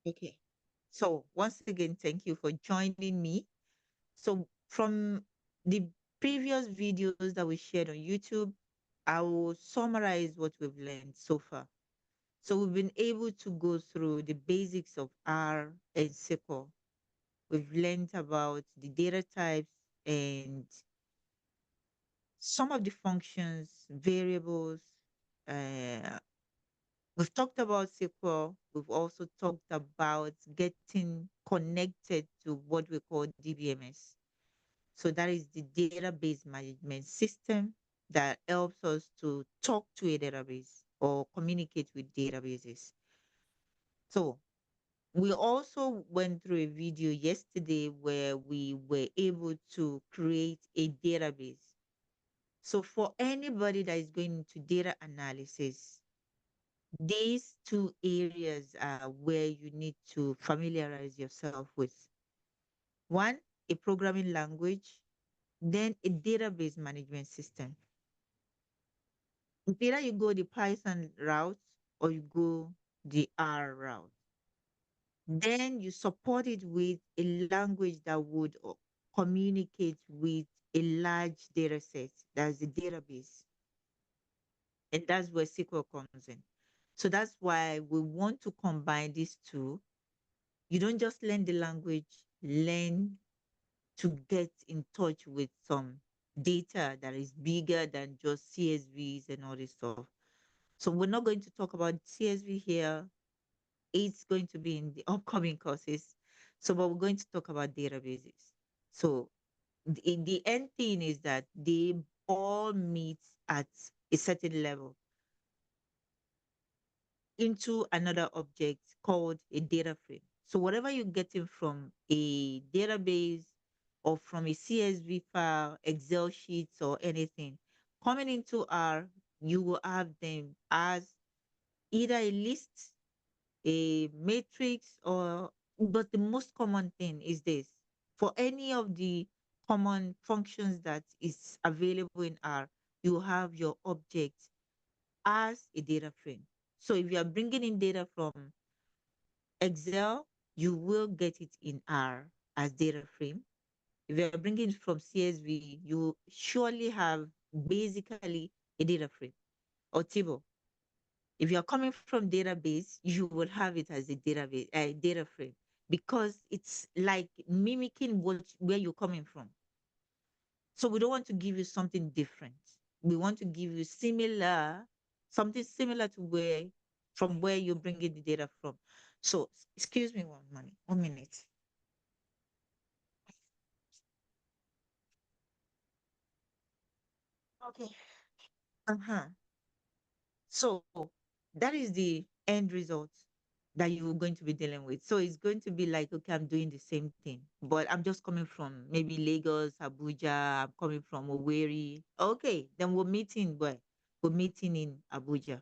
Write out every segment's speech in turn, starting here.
Okay. So once again, thank you for joining me. So from the previous videos that we shared on YouTube, I will summarize what we've learned so far. So we've been able to go through the basics of R and SQL. We've learned about the data types and some of the functions, variables. Uh, we've talked about SQL. We've also talked about getting connected to what we call DBMS. So that is the database management system that helps us to talk to a database or communicate with databases. So we also went through a video yesterday where we were able to create a database. So for anybody that is going into data analysis, these two areas are where you need to familiarize yourself with. One, a programming language, then a database management system. Either you go the Python route or you go the R route. Then you support it with a language that would communicate with a large data set. That's the database. And that's where SQL comes in. So that's why we want to combine these two. You don't just learn the language, learn to get in touch with some data that is bigger than just CSVs and all this stuff. So we're not going to talk about CSV here. It's going to be in the upcoming courses. So, but we're going to talk about databases. So, the end thing is that they all meet at a certain level into another object called a data frame. So, whatever you're getting from a database or from a CSV file, Excel sheets, or anything, coming into R, you will have them as either a list, a matrix, or but the most common thing is this. For any of the common functions that is available in R, you have your object as a data frame. So if you are bringing in data from Excel, you will get it in R as data frame. If you are bringing it from CSV, you surely have basically a data frame or table. If you're coming from database, you will have it as a database, a data frame, because it's like mimicking where you're coming from. So we don't want to give you something different. We want to give you something similar to where you're bringing the data from. So excuse me 1 minute. Okay. Uh-huh. So that is the end result that you're going to be dealing with. So it's going to be like, okay, I'm doing the same thing, but I'm just coming from maybe Lagos, Abuja, I'm coming from Owerri. Okay, then we're meeting where? We're meeting in Abuja.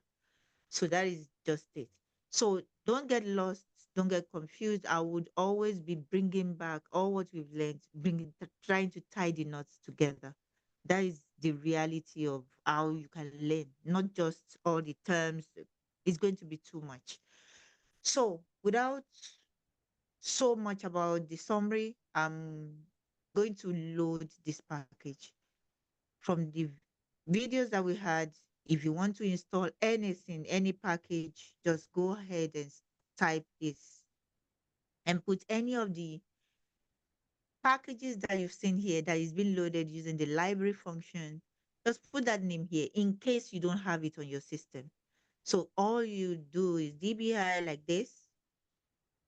So that is just it. So don't get lost, don't get confused. I would always be bringing back all what we've learned, trying to tie the knots together. That is the reality of how you can learn, not just all the terms. It's going to be too much. So without so much about the summary, I'm going to load this package from the videos that we had. If you want to install anything, any package, just go ahead and type this and put any of the packages that you've seen here that is being loaded using the library function. Just put that name here in case you don't have it on your system. So all you do is DBI like this,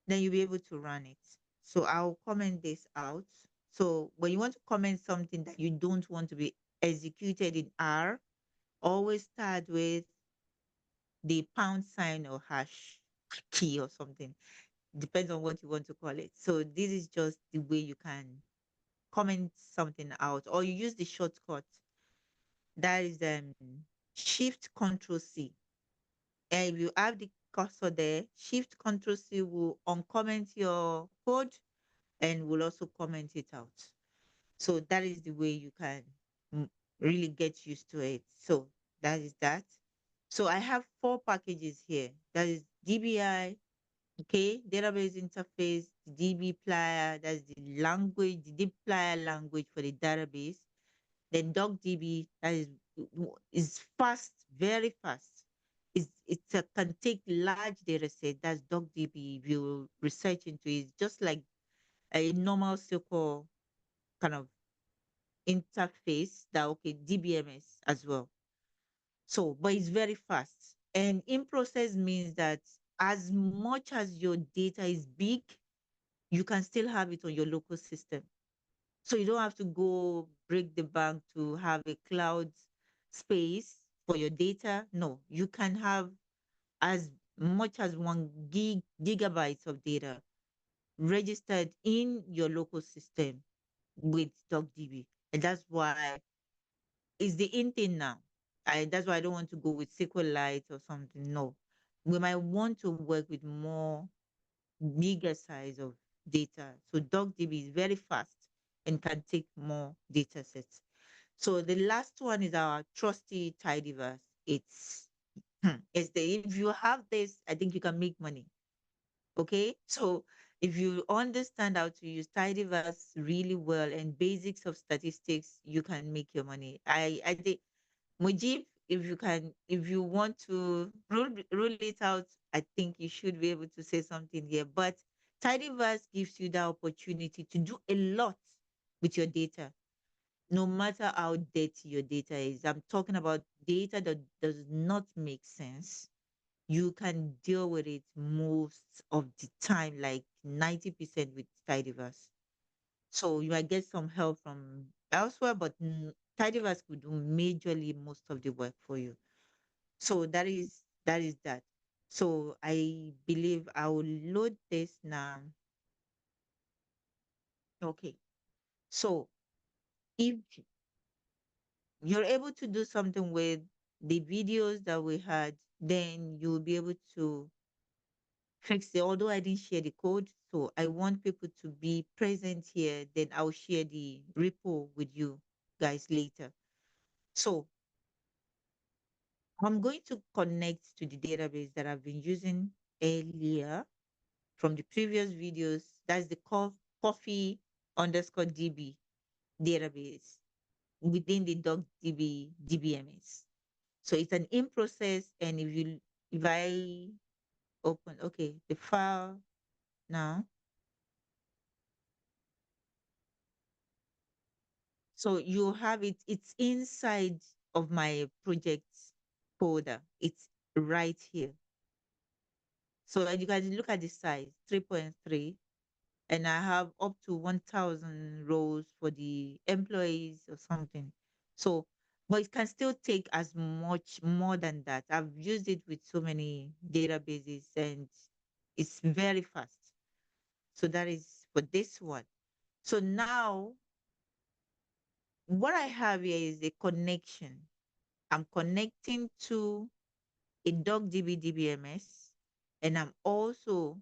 then you'll be able to run it. So I'll comment this out. So when you want to comment something that you don't want to be executed in R, always start with the pound sign or hash key or something. Depends on what you want to call it. So this is just the way you can comment something out, or you use the shortcut that is Shift Control C. And if you have the cursor there, Shift Control C will uncomment your code and will also comment it out. So that is the way you can mm, really get used to it. So that is that. So I have four packages here. That is DBI, Okay, database interface, the dbplyr, that's the language, the dplyr language for the database. Then DocDB, that is fast, very fast. It's a, can take large data set. That's DocDB. If you research into it, it's just like a normal SQL kind of interface that, okay, DBMS as well. So, but it's very fast. And in process means that as much as your data is big, you can still have it on your local system. So you don't have to go break the bank to have a cloud space for your data. No, you can have as much as 1 gigabytes of data registered in your local system with DocDB. And that's why it's the in thing now. That's why I don't want to go with SQLite or something. No, we might want to work with more bigger size of data. So DocDB is very fast and can take more data sets. So the last one is our trusty tidyverse. It's it's the if you have this, I think you can make money. Okay, so if you understand how to use tidyverse really well and basics of statistics, you can make your money. I think Mujib, if you want to rule it out, I think you should be able to say something here. But tidyverse gives you the opportunity to do a lot with your data, no matter how dirty your data is. I'm talking about data that does not make sense. You can deal with it most of the time, like 90% with tidyverse. So you might get some help from elsewhere, but tidyverse could do majorly most of the work for you. So that is that. So I believe I will load this now. Okay. So if you're able to do something with the videos that we had, then you'll be able to fix it. Although I didn't share the code, so I want people to be present here. Then I'll share the repo with you guys later. So I'm going to connect to the database that I've been using earlier from the previous videos. That's the coffee underscore DB database within the DocDB DBMS. So it's an in process. And if I open, okay, the file now. So you have it, it's inside of my projects folder. It's right here. So you can look at the size, 3.3, and I have up to 1,000 rows for the employees or something. So, but it can still take as much more than that. I've used it with so many databases and it's very fast. So that is for this one. So now what I have here is a connection. I'm connecting to a DocDB DBMS, and I'm also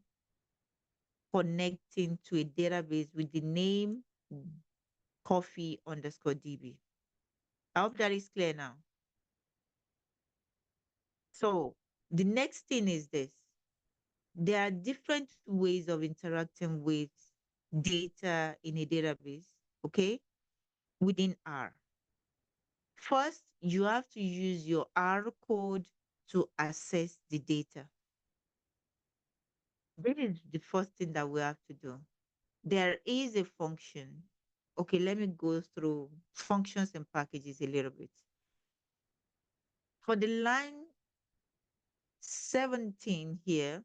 connecting to a database with the name coffee underscore DB. I hope that is clear now. So the next thing is this. There are different ways of interacting with data in a database, okay, within R. First, you have to use your R code to access the data. This is the first thing that we have to do. There is a function. Okay, let me go through functions and packages a little bit. For the line 17 here,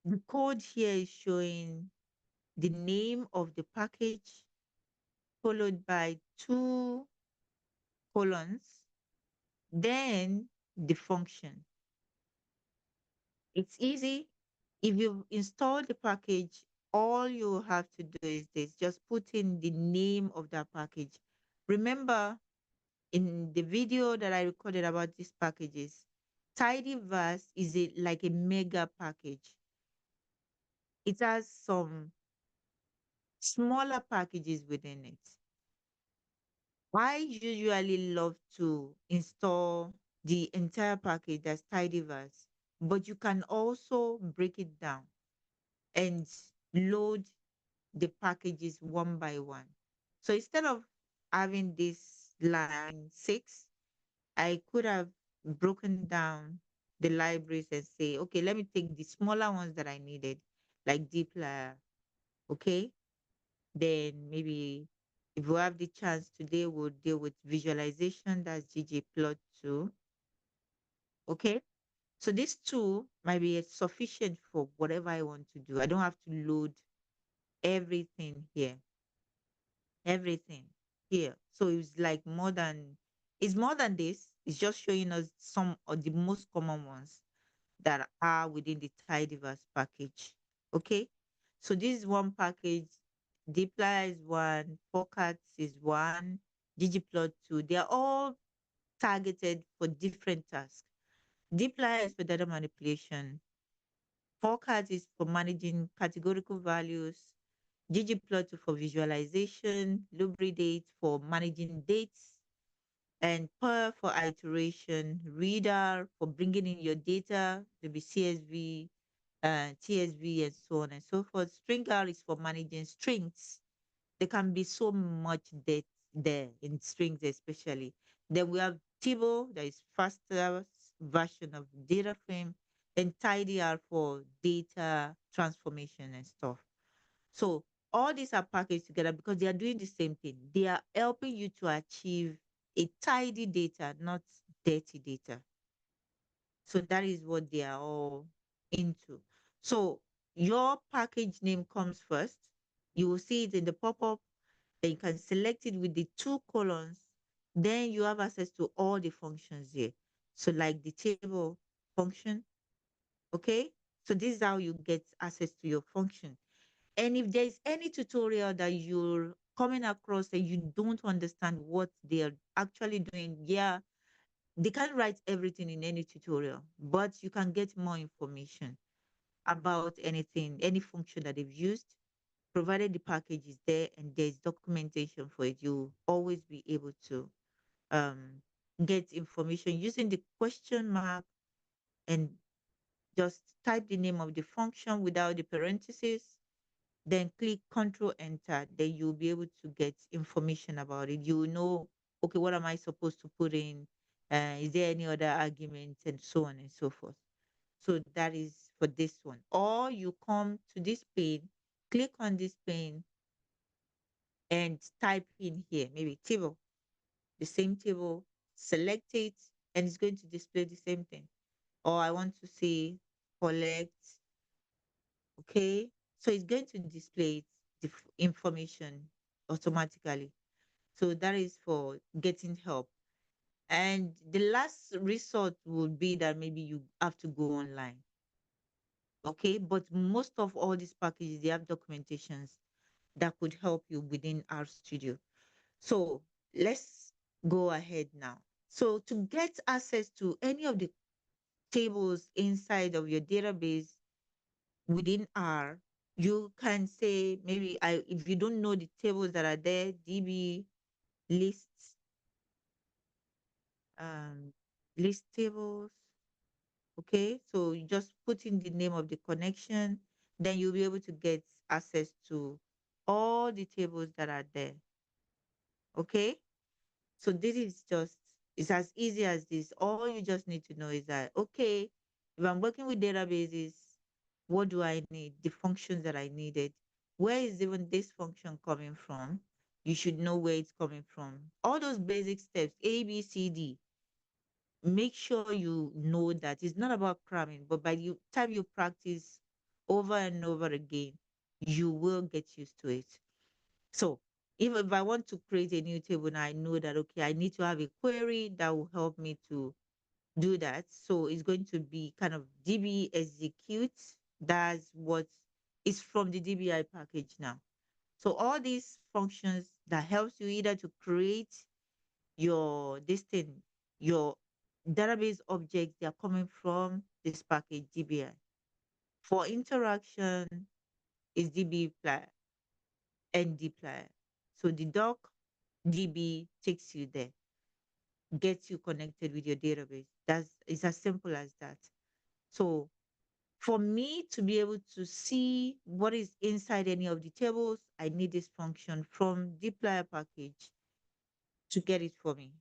the code here is showing the name of the package followed by 2 colons, then the function. It's easy. If you install the package, all you have to do is this, just put in the name of that package. Remember, in the video that I recorded about these packages, Tidyverse is like a mega package. It has some smaller packages within it. I usually love to install the entire package that's Tidyverse, but you can also break it down and load the packages one by one. So instead of having this line six, I could have broken down the libraries and say, okay, let me take the smaller ones that I needed, like dplyr, okay? Then maybe if we have the chance today, we'll deal with visualization, that's ggplot2, okay? So this tool might be sufficient for whatever I want to do. I don't have to load everything here, everything here. So it's more than this. It's just showing us some of the most common ones that are within the Tidyverse package. Okay. So this is one package. Dplyr is one, Pockets is one, ggplot two. They are all targeted for different tasks. Dplyr is for data manipulation. Forecast is for managing categorical values. ggplot for visualization. Lubridate for managing dates. And per for iteration. Reader for bringing in your data, maybe CSV, TSV, and so on and so forth. Stringer is for managing strings. There can be so much depth there in strings, especially. Then we have Tibo, that is faster version of data frame, and TidyR for data transformation and stuff. So all these are packaged together because they are doing the same thing. They are helping you to achieve a tidy data, not dirty data. So that is what they are all into. So your package name comes first. You will see it in the pop-up. Then you can select it with the two columns. Then you have access to all the functions here. So like the table function, okay? So this is how you get access to your function. And if there is any tutorial that you're coming across and you don't understand what they are actually doing, yeah, they can't write everything in any tutorial, but you can get more information about anything, any function that they've used, provided the package is there and there's documentation for it. You'll always be able to um, get information using the question mark and just type the name of the function without the parentheses, then click Control Enter. Then you'll be able to get information about it. You will know, okay, what am I supposed to put in? Is there any other arguments and so on and so forth. So that is for this one. Or you come to this pane, click on this pane and type in here, maybe table, the same table, select it, and it's going to display the same thing. Or I want to say collect, okay? So it's going to display the information automatically. So that is for getting help. And the last resort would be that maybe you have to go online. Okay. But most of all these packages, they have documentations that could help you within our studio. So let's go ahead now. So to get access to any of the tables inside of your database within R, you can say maybe if you don't know the tables that are there, DB lists, um, list tables. Okay, so you just put in the name of the connection, then you'll be able to get access to all the tables that are there. Okay, so this is just, it's as easy as this. All you just need to know is that, okay, if I'm working with databases, what do I need? The functions that I needed. Where is even this function coming from? You should know where it's coming from. All those basic steps, A, B, C, D, make sure you know that it's not about cramming, but by the time you practice over and over again, you will get used to it. So if I want to create a new table now, I know that, okay, I need to have a query that will help me to do that. So it's going to be kind of DB execute. That's what is from the DBI package now. So all these functions that helps you either to create your this thing, your database objects, they are coming from this package DBI. For interaction is DB and dplyr. So the doc DB takes you there, gets you connected with your database. That's it's as simple as that. So for me to be able to see what is inside any of the tables, I need this function from dplyr package to get it for me.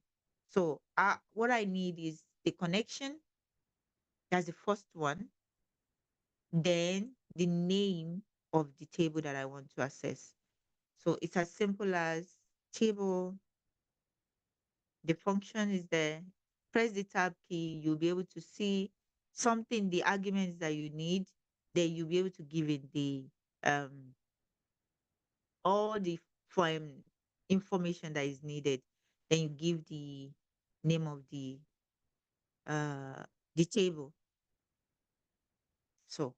So what I need is the connection. That's the first one. Then the name of the table that I want to access. So it's as simple as table, the function is there. Press the tab key, you'll be able to see something, the arguments that you need. Then you'll be able to give it the um all the form information that is needed. Then you give the name of uh the table. So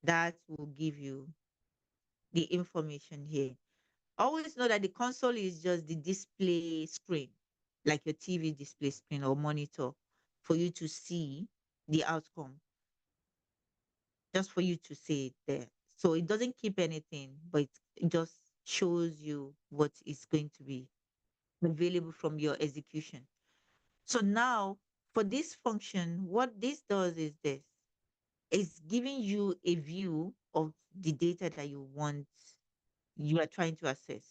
that will give you the information here. Always know that the console is just the display screen, like your TV display screen or monitor, for you to see the outcome, just for you to see it there. So it doesn't keep anything, but it just shows you what is going to be available from your execution. So now for this function, what this does is this: it's giving you a view of the data that you are trying to access.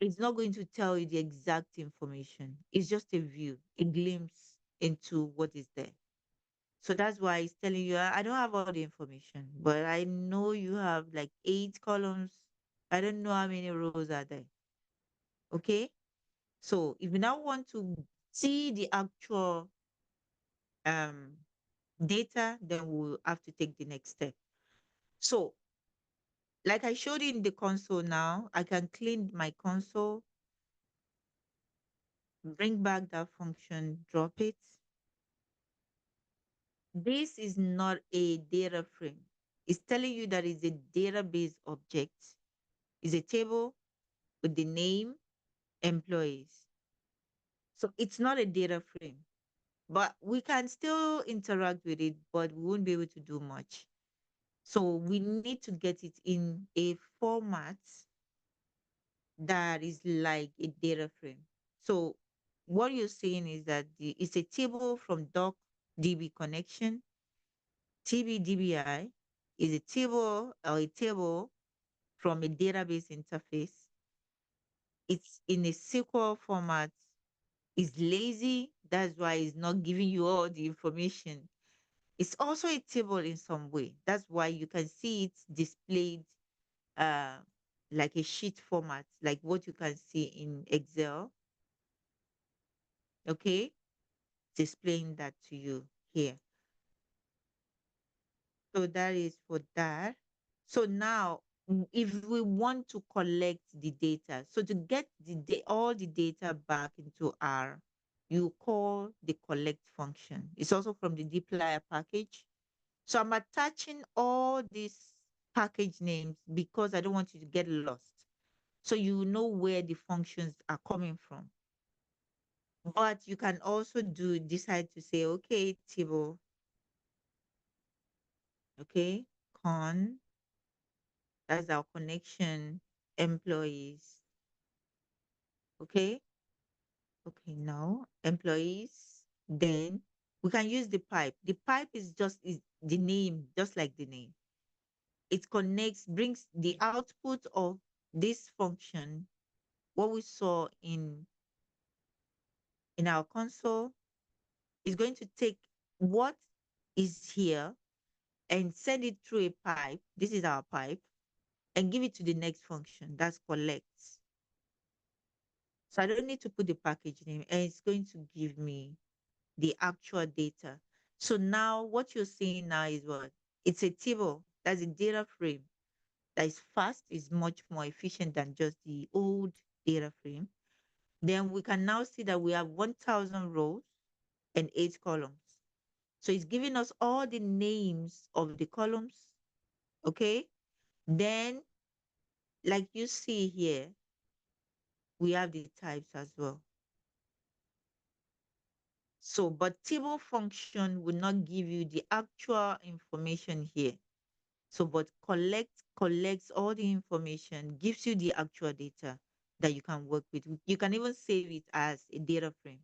It's not going to tell you the exact information. It's just a view, a glimpse into what is there. So that's why it's telling you, I don't have all the information, but I know you have like 8 columns. I don't know how many rows are there. Okay. So if you now want to see the actual um data, then we'll have to take the next step. So like I showed you in the console now, I can clean my console, bring back that function, drop it. This is not a data frame. It's telling you that it's a database object. It's a table with the name, employees. So it's not a data frame, but we can still interact with it, but we won't be able to do much. So we need to get it in a format that is like a data frame. So what you're saying is that it's a table from doc DB connection. TBDBI is a table or a table from a database interface. It's in a SQL format. It's lazy. That's why it's not giving you all the information. It's also a table in some way. That's why you can see it displayed uh, like a sheet format, like what you can see in Excel. Okay, displaying that to you here. So that is for that. So now, if we want to collect the data, so to get all the data back into R, you call the collect function. It's also from the dplyr package. So I'm attaching all these package names because I don't want you to get lost. So you know where the functions are coming from. But you can also decide to say, okay, table, okay, con, that's our connection, employees. Okay. Okay. Now employees. Then we can use the pipe. The pipe is the name, just like the name. It connects, brings the output of this function, what we saw in our console, is going to take what is here and send it through a pipe. This is our pipe, and give it to the next function. That's collects. So I don't need to put the package name, and it's going to give me the actual data. So now what you're seeing now is what? It's a table. That's a data frame that is fast, is much more efficient than just the old data frame. Then we can now see that we have 1,000 rows and 8 columns. So it's giving us all the names of the columns. Okay. Then, like you see here, we have the types as well. So, but table function will not give you the actual information here. So, but collects all the information, gives you the actual data that you can work with. You can even save it as a data frame.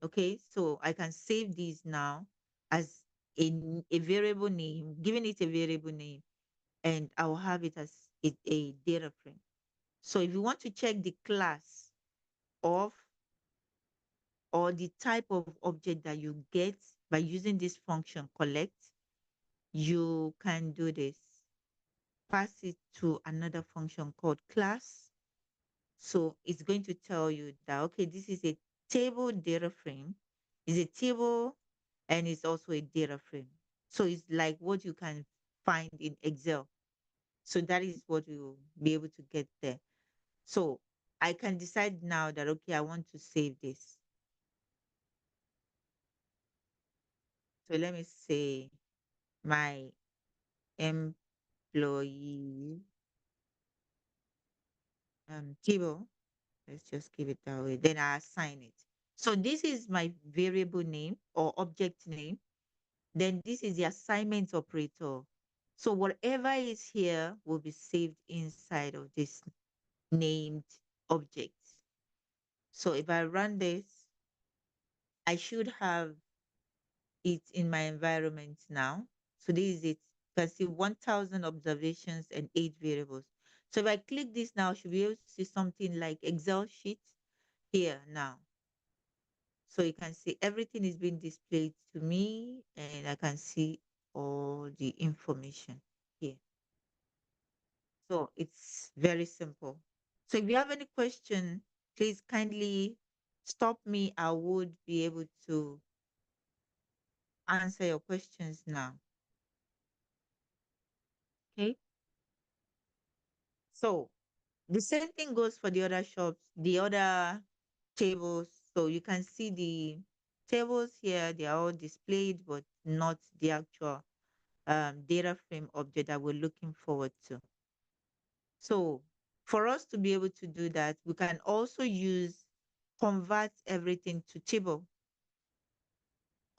Okay, so I can save these now as a variable name, giving it a variable name, and I will have it as a data frame. So if you want to check the class of or the type of object that you get by using this function collect, you can do this. Pass it to another function called class. So it's going to tell you that, okay, this is a table data frame. It's a table and it's also a data frame. So it's like what you can find in Excel. So that is what you'll be able to get there. So I can decide now that, okay, I want to save this. So let me say my employee table. Let's just give it that way. Then I assign it. So this is my variable name or object name. Then this is the assignment operator. So whatever is here will be saved inside of this named object. So if I run this, I should have it in my environment now. So this is it. You can see 1,000 observations and 8 variables. So if I click this now, I should be able to see something like Excel sheet here now. So you can see everything is being displayed to me and I can see all the information here. So it's very simple. So if you have any question, please kindly stop me. I would be able to answer your questions now. Okay. So the same thing goes for the other shops, the other tables. So you can see the tables here, they are all displayed, but not the actual data frame object that we're looking forward to. So for us to be able to do that, we can also use convert everything to table.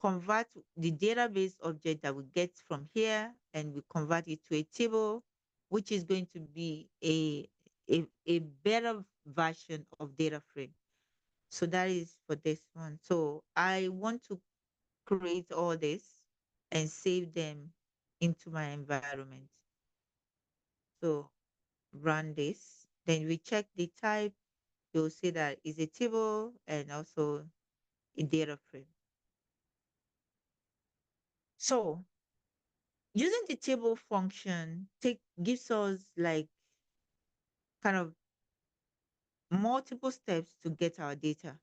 Convert the database object that we get from here and we convert it to a table, which is going to be a better version of data frame. So that is for this one. So I want to create all this and save them into my environment. So run this. Then we check the type. You'll see that it's a table and also a data frame. So using the table function gives us like kind of multiple steps to get our data.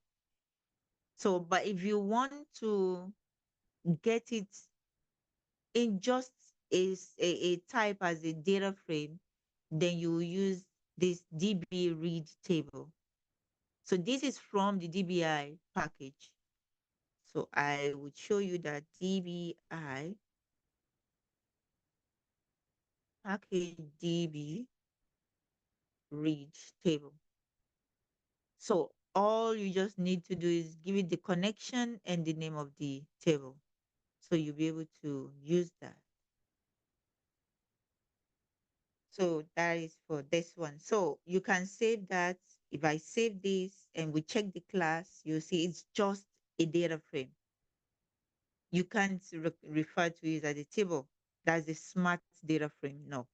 So, but if you want to get it in just a type as a data frame, then you use this DB read table. So this is from the DBI package. So I would show you that DBI package DB read table. So all you just need to do is give it the connection and the name of the table. So you'll be able to use that. So that is for this one. So you can save that. If I save this and we check the class, you'll see it's just a data frame. You can't refer to it as a table. That's a smart data frame. No.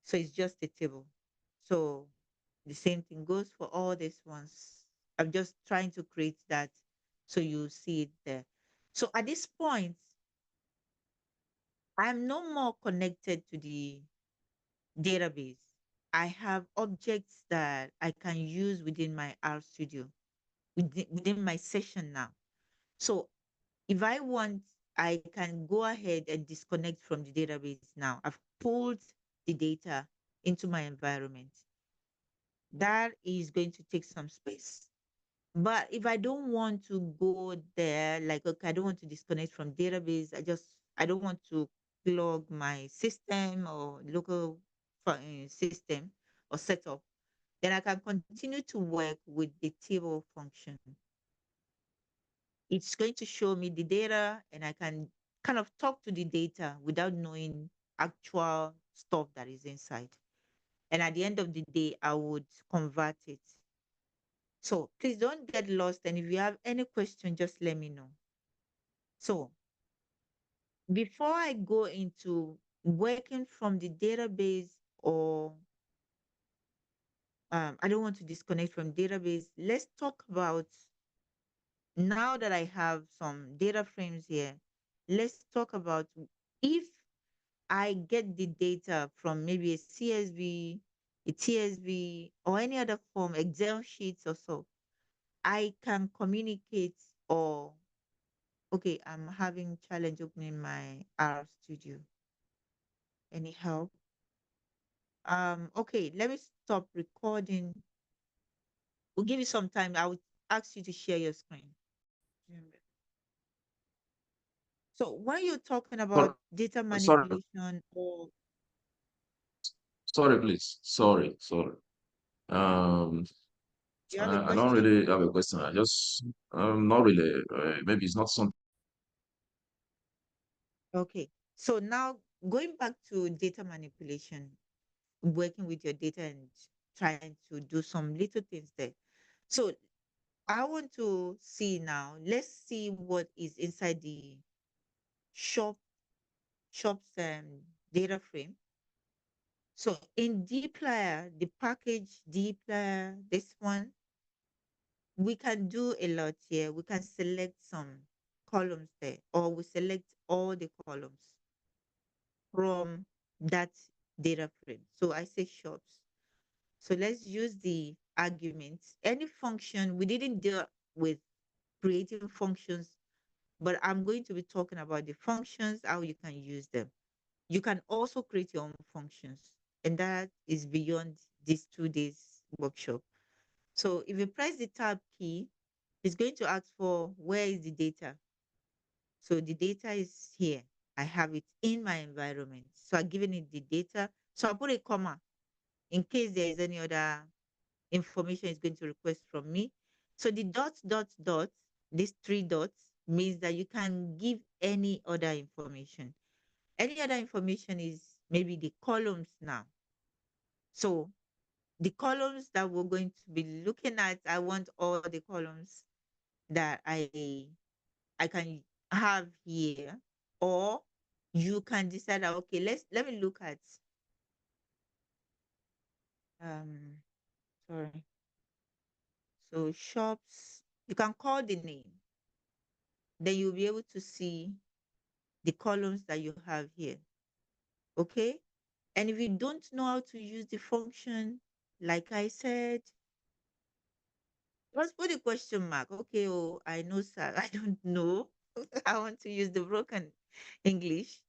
So it's just a table. So the same thing goes for all these ones. I'm just trying to create that so you see it there. So at this point, I'm no more connected to the database. I have objects that I can use within my R Studio, within my session now. So if I want, I can go ahead and disconnect from the database now. I've pulled the data into my environment. That is going to take some space. But if I don't want to go there, like, okay, I don't want to disconnect from database, I don't want to plug my system or local system or setup, then I can continue to work with the table function. It's going to show me the data and I can kind of talk to the data without knowing actual stuff that is inside. And at the end of the day, I would convert it. So please don't get lost. And if you have any question, just let me know. So before I go into working from the database, or I don't want to disconnect from database, let's talk about, now that I have some data frames here, let's talk about, if I get the data from maybe a CSV, a TSV, or any other form, Excel sheets or so, I can communicate, or okay, I'm having challenge opening my R Studio. Any help? Okay, let me stop recording. We'll give you some time. I would ask you to share your screen. So when you're talking about Sorry, data sorry, manipulation, or sorry, please. Sorry. Um, you have a I don't question? really have a question. I just, not really. Maybe it's not something. Okay. So now going back to data manipulation, working with your data and trying to do some little things there. So I want to see now, let's see what is inside the shop shop's data frame. So in dplyr, the package dplyr, this one, we can do a lot here. We can select some columns there, or we select all the columns from that data frame. So I say shops. So let's use the arguments. Any function, we didn't deal with creating functions, but I'm going to be talking about the functions, how you can use them. You can also create your own functions, and that is beyond these 2 days workshop. So if you press the tab key, it's going to ask for where is the data. So the data is here. I have it in my environment. So I've given it the data. So I'll put a comma in case there is any other information it's going to request from me. So the dot, dot, dot, these 3 dots means that you can give any other information. Any other information is maybe the columns now. So the columns that we're going to be looking at, I want all the columns that I can have here, or you can decide that, okay, let me look at um sorry. So shops, you can call the name, then you'll be able to see the columns that you have here. Okay. And if you don't know how to use the function, like I said, just put a question mark. Okay, oh, I know, sir. I don't know. I want to use the broken English.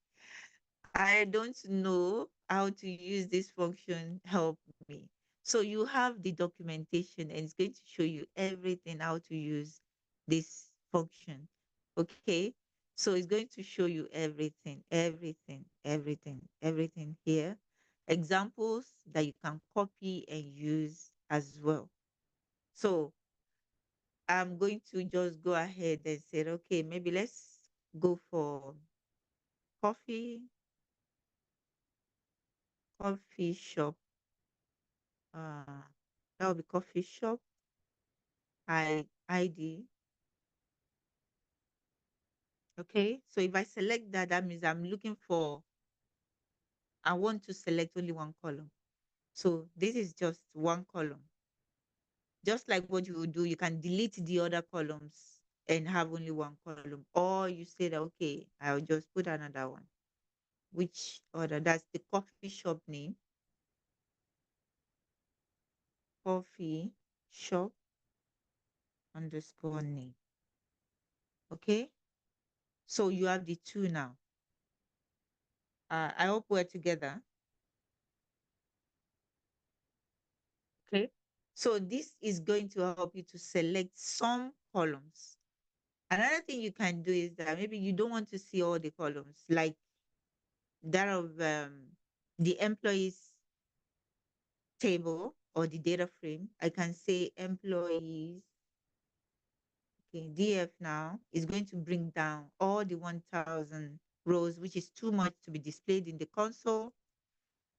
I don't know how to use this function. Help me. So you have the documentation, and it's going to show you everything how to use this function. Okay. So it's going to show you everything here. Examples that you can copy and use as well. So I'm going to just go ahead and say, okay, maybe let's go for coffee, coffee shop. That will be coffee shop. ID. Okay. So if I select that, that means I'm looking for, I want to select only one column. So this is just one column. Just like what you would do, you can delete the other columns and have only one column. Or you say that, okay, I'll just put another one. Which other? That's the coffee shop name. Coffee shop underscore name. Okay. So you have the two now. I hope we're together. Okay. So this is going to help you to select some columns. Another thing you can do is that maybe you don't want to see all the columns, like that of the employees table or the data frame. I can say employees. Okay, DF now is going to bring down all the 1,000 rows, which is too much to be displayed in the console.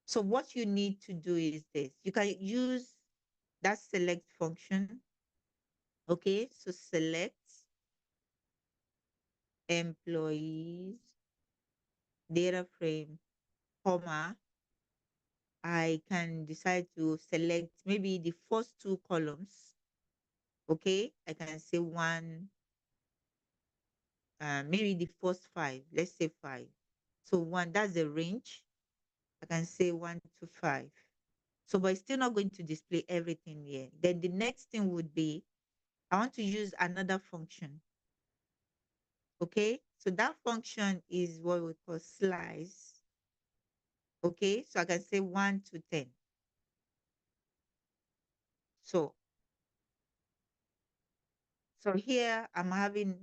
So what you need to do is this. You can use that select function. Okay, so select employees. data frame, comma, I can decide to select maybe the first two columns. Okay, I can say one, maybe the first five, let's say five. So one, that's the range. I can say 1 to 5. So, but it's still not going to display everything here. Then the next thing would be, I want to use another function. Okay, so that function is what we call slice. Okay, so I can say 1 to 10. So, so here I'm having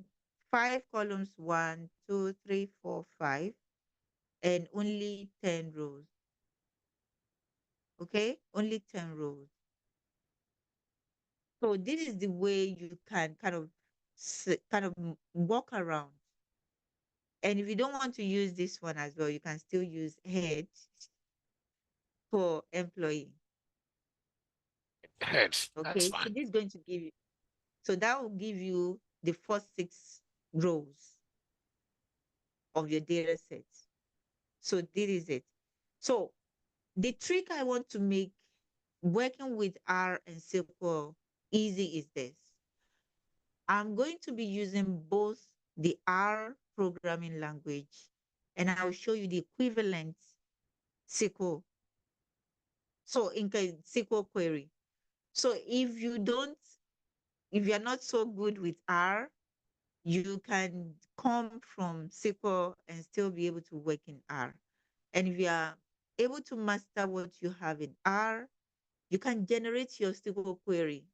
5 columns, 1, 2, 3, 4, 5, and only 10 rows. Okay, only 10 rows. So this is the way you can kind of walk around. And if you don't want to use this one as well, you can still use head for employee. Heads. That's Okay, so fine. this is going to give you, so that will give you the first 6 rows of your data set. So this is it. So the trick I want to make working with R and SQL easy is this. I'm going to be using both the R programming language, and I'll show you the equivalent SQL. So in case SQL query. So if you're not so good with R, you can come from SQL and still be able to work in R. And if you are able to master what you have in R, you can generate your SQL query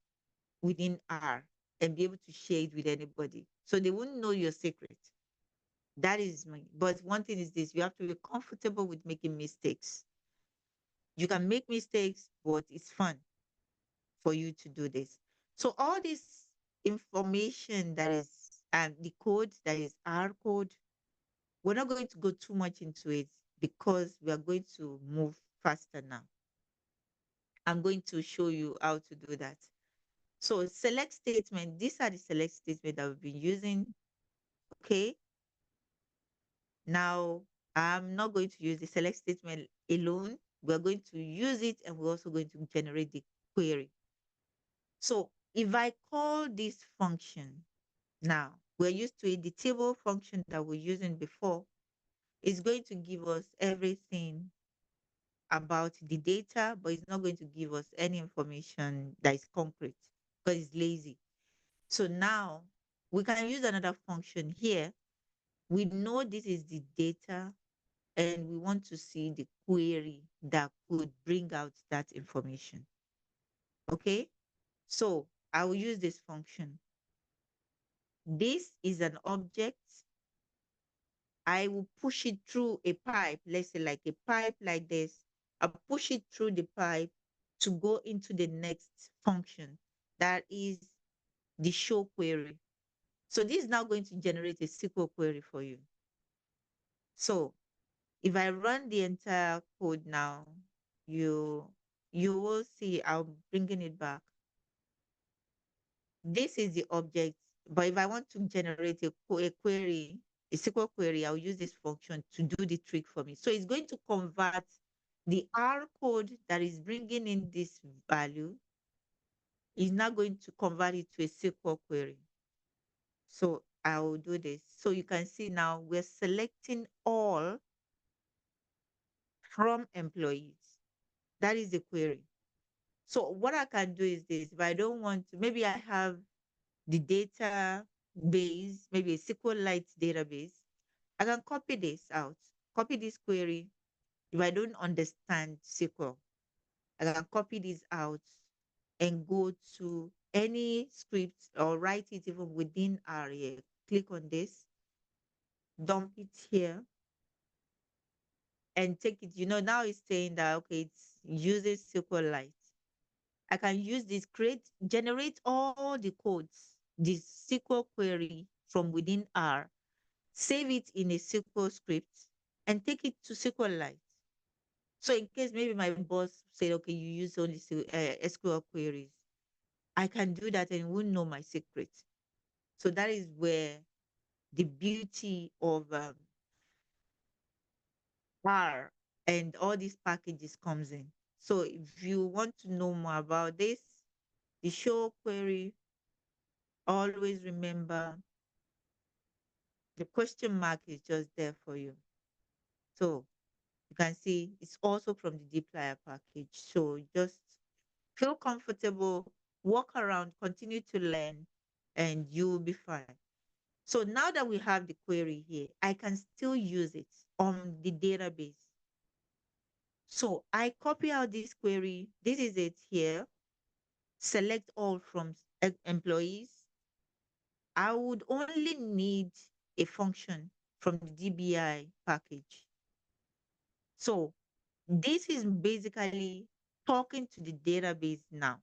within R and be able to share it with anybody. So they won't know your secret. That is my, but one thing is this, you have to be comfortable with making mistakes. You can make mistakes, but it's fun for you to do this. So all this information that is the code that is R code, we're not going to go too much into it because we are going to move faster now. I'm going to show you how to do that. So select statement, these are the select statement that we've been using. Okay. Now I'm not going to use the select statement alone. We're going to use it and we're also going to generate the query. So if I call this function now, we're used to it, the table function that we're using before is going to give us everything about the data, but it's not going to give us any information that is concrete because it's lazy. So now we can use another function here. We know this is the data and we want to see the query that could bring out that information. Okay, so I will use this function. This is an object. I will push it through a pipe, let's say like a pipe like this. I'll push it through the pipe to go into the next function, that is the show query. So this is now going to generate a SQL query for you. So if I run the entire code now, you you will see I'm bringing it back. This is the object, but if I want to generate a query, a SQL query, I'll use this function to do the trick for me. So it's going to convert the R code that is bringing in this value, is now going to convert it to a SQL query. So I will do this. So you can see now we're selecting all from employees. That is the query. So what I can do is this, if I don't want to, maybe I have the database, maybe a SQLite database, I can copy this out, copy this query. If I don't understand SQL, I can copy this out and go to any script or write it even within RA. Click on this, dump it here, and take it. Now it's saying that, okay, it's using SQLite. I can use this, generate all the codes, this SQL query from within R, save it in a SQL script, and take it to SQLite. So in case maybe my boss said, okay, you use only SQL queries, I can do that and won't know my secret. So that is where the beauty of R, and all these packages comes in. So if you want to know more about this, the show query, always remember the question mark is just there for you. So you can see it's also from the dplyr package. So just feel comfortable, walk around, continue to learn, and you will be fine. So now that we have the query here, I can still use it on the database. So I copy out this query. This is it here. Select all from employees. I would only need a function from the DBI package. So this is basically talking to the database now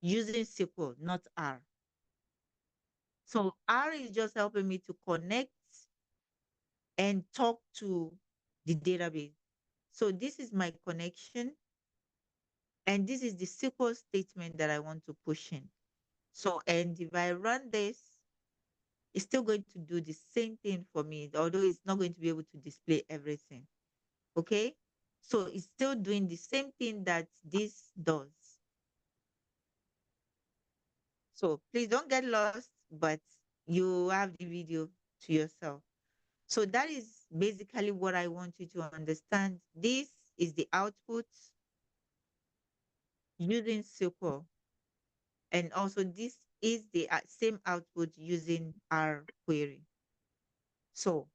using SQL, not R. So R is just helping me to connect and talk to the database. So this is my connection. And this is the SQL statement that I want to push in. So, and if I run this, it's still going to do the same thing for me, although it's not going to be able to display everything. Okay. So it's still doing the same thing that this does. So please don't get lost, but you have the video to yourself. So that is basically what I want you to understand. This is the output using SQL. And also this is the same output using our query. So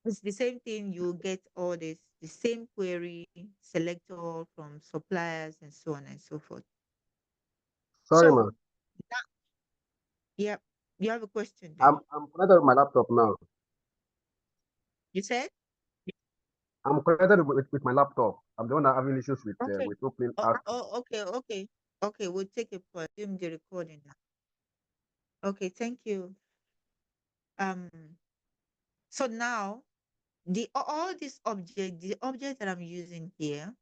it's the same thing. You get all this, the same query, select all from suppliers and so on and so forth. Sorry, So ma. yeah, you have a question there. I'm connected with my laptop now. You said? I'm connected with my laptop. I'm the one that having issues Okay. with opening Oh, Outlook. okay. Okay, we'll take a pause. Resume the recording now. Okay, thank you. Um, so now all these objects, the object that I'm using here,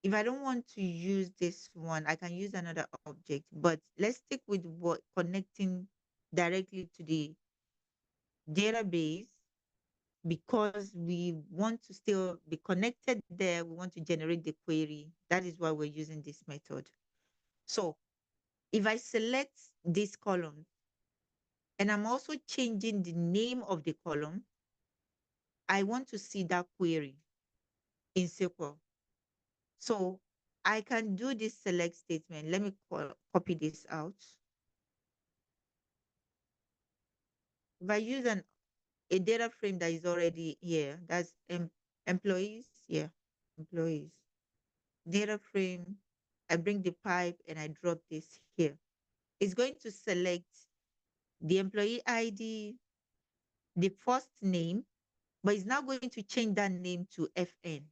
if I don't want to use this one, I can use another object. But let's stick with what connecting directly to the database because we want to still be connected there. We want to generate the query. That is why we're using this method. So if I select this column and I'm also changing the name of the column, I want to see that query in SQL. So I can do this select statement. Let me copy this out. If I use a data frame that is already here, that's employees, yeah, employees. Data frame, I bring the pipe and I drop this here. It's going to select the employee ID, the first name, but it's now going to change that name to FN.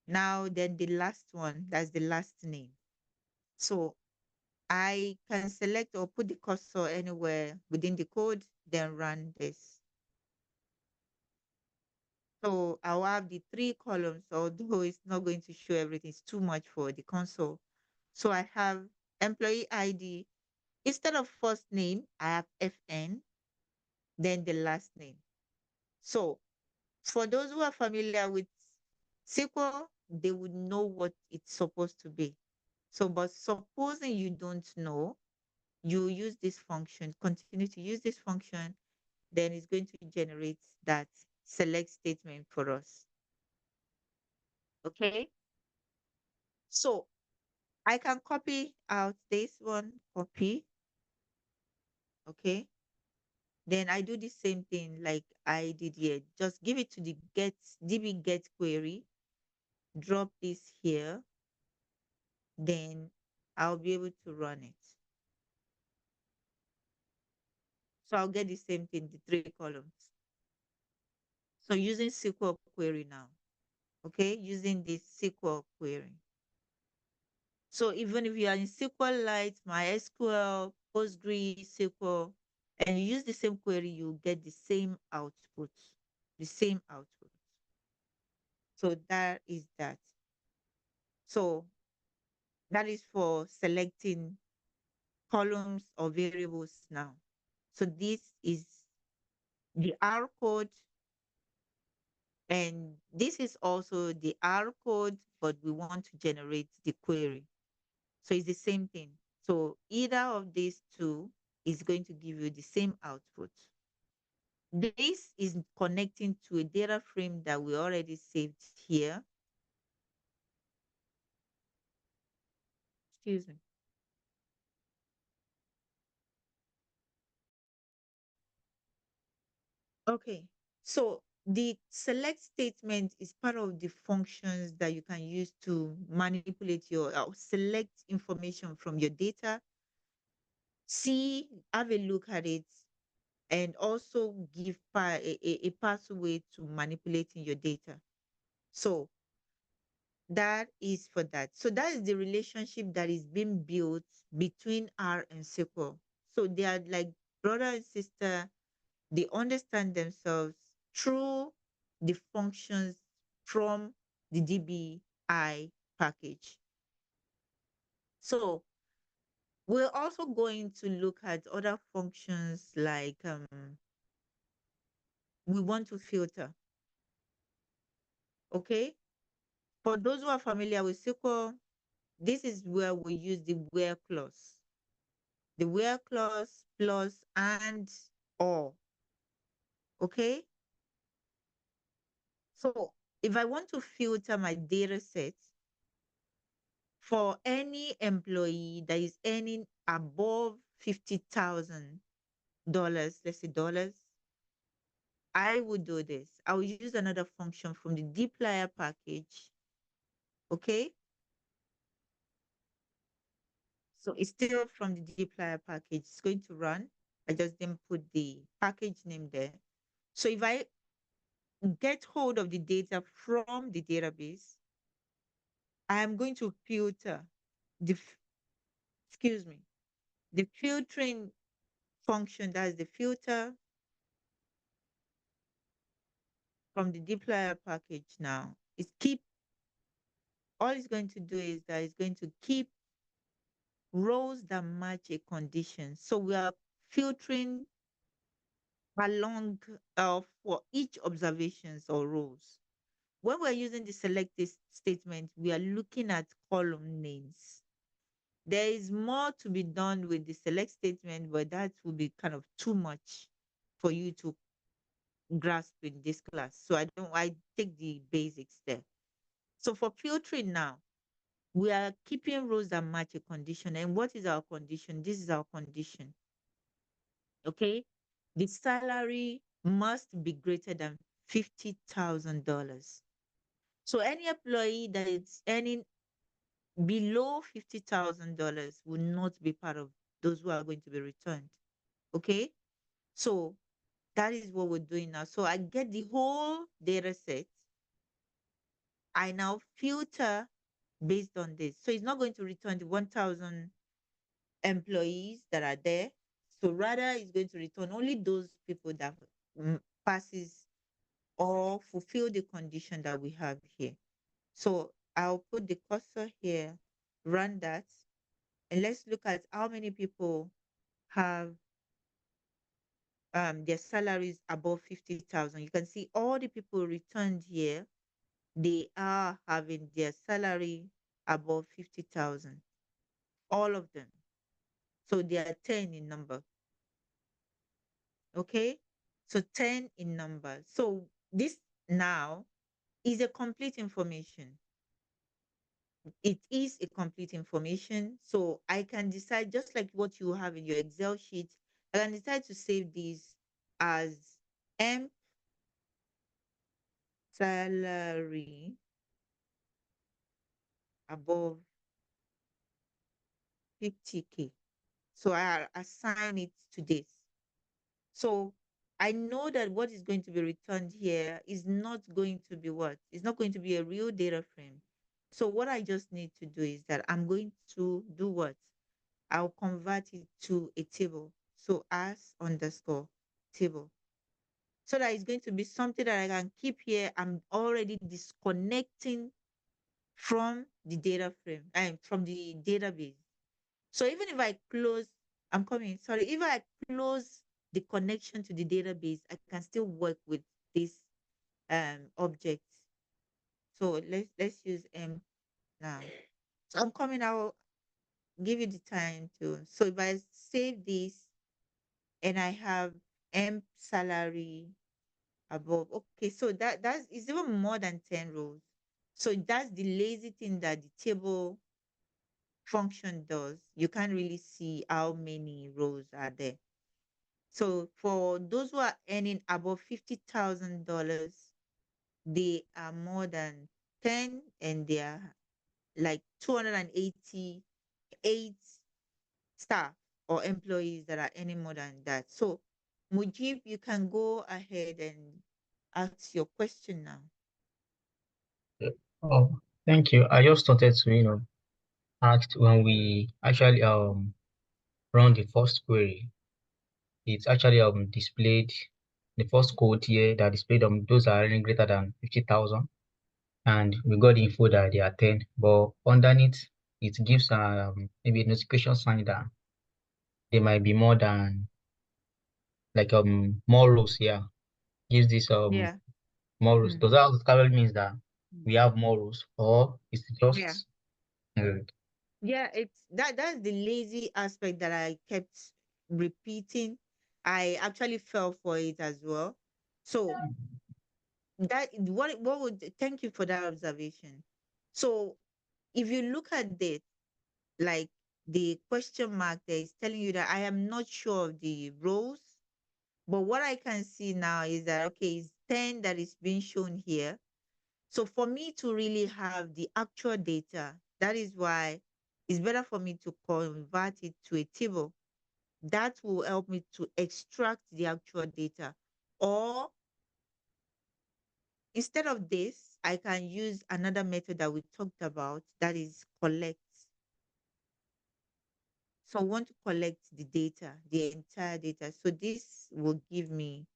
Now, then the last one, that's the last name. So I can select or put the cursor anywhere within the code, then run this. So I'll have the three columns, although it's not going to show everything. It's too much for the console. So I have employee ID. Instead of first name, I have FN, then the last name. So for those who are familiar with SQL, they would know what it's supposed to be. So, but supposing you don't know, you use this function, continue to use this function, then it's going to generate that select statement for us. Okay. So I can copy out this one, copy. Okay. Then I do the same thing like I did here. Just give it to the DB get query, drop this here, then I'll be able to run it. So I'll get the same thing, the three columns. So using SQL query now, okay, using this SQL query. So even if you are in SQLite, MySQL, PostgreSQL, and you use the same query, you get the same output, the same output. So that is that. So that is for selecting columns or variables now. So this is the R code And this is also the R code, but we want to generate the query. So it's the same thing. So either of these two is going to give you the same output. This is connecting to a data frame that we already saved here. Excuse me. Okay. So the select statement is part of the functions that you can use to manipulate your select information from your data. See, have a look at it, and also give a pathway to manipulating your data. So that is for that. So that is the relationship that is being built between R and SQL. So they are like brother and sister. They understand themselves through the functions from the DBI package. So we're also going to look at other functions like we want to filter. Okay. For those who are familiar with SQL, this is where we use the where clause. The where clause plus and or. Okay. So if I want to filter my data set for any employee that is earning above $50,000, let's say dollars, I would do this. I will use another function from the dplyr package. Okay. So it's still from the dplyr package. It's going to run. I just didn't put the package name there. So if I get hold of the data from the database, I am going to filter the, excuse me, the filtering function, that's the filter from the dplyr package now. It's keep, all it's going to do is that it's going to keep rows that match a condition. So we are filtering along for each observations or rows. When we're using the selected statement, we are looking at column names. There is more to be done with the select statement, but that will be kind of too much for you to grasp in this class. So I take the basics there. So for filtering now, we are keeping rows that match a condition. And what is our condition? This is our condition. Okay. The salary must be greater than $50,000. So any employee that is earning below $50,000 will not be part of those who are going to be returned. Okay. So that is what we're doing now. So I get the whole data set. I now filter based on this. So it's not going to return the 1,000 employees that are there. So rather, it's going to return only those people that passes or fulfill the condition that we have here. So I'll put the cursor here, run that, and let's look at how many people have their salaries above 50,000. You can see all the people returned here, they are having their salary above 50,000. All of them. So they are 10 in number. Okay? So 10 in number. So this now is a complete information. It is a complete information. So I can decide, just like what you have in your Excel sheet, I can decide to save this as M salary above 50K. So I assign it to this. So I know that what is going to be returned here is not going to be what? It's not going to be a real data frame. So what I just need to do is that I'm going to do what? I'll convert it to a table. So as underscore table. So that it's going to be something that I can keep here. I'm already disconnecting from the data frame and from the database. So even if I close, I'm coming, sorry, if I close the connection to the database, I can still work with this objects. So let's use M now. So I'm coming out, give you the time to. So if I save this and I have M salary above, okay, so that's is even more than 10 rows. So that's the lazy thing that the table function does. You can't really see how many rows are there. So for those who are earning above $50,000, they are more than 10 and they are like 288 staff or employees that are earning more than that. So Mujib, you can go ahead and ask your question now. Oh, thank you. I just wanted to, ask when we actually run the first query, it's actually displayed the first code here that displayed those are earning greater than 50,000, and we got the info that they are 10, but underneath it gives maybe a notification sign that there might be more than like more rows here. Gives this Yeah. more rows. Does that currently means that Mm. we have more rows, or it's Yeah. just uh, Yeah, it's that's the lazy aspect that I kept repeating. I actually fell for it as well. So that what would thank you for that observation. So if you look at this, like the question mark there is telling you that I am not sure of the rows, but what I can see now is that okay, it's 10 that is being shown here. So for me to really have the actual data, that is why it's better for me to convert it to a table. That will help me to extract the actual data. Or instead of this, I can use another method that we talked about, that is collect. So I want to collect the data, the entire data. So this will give me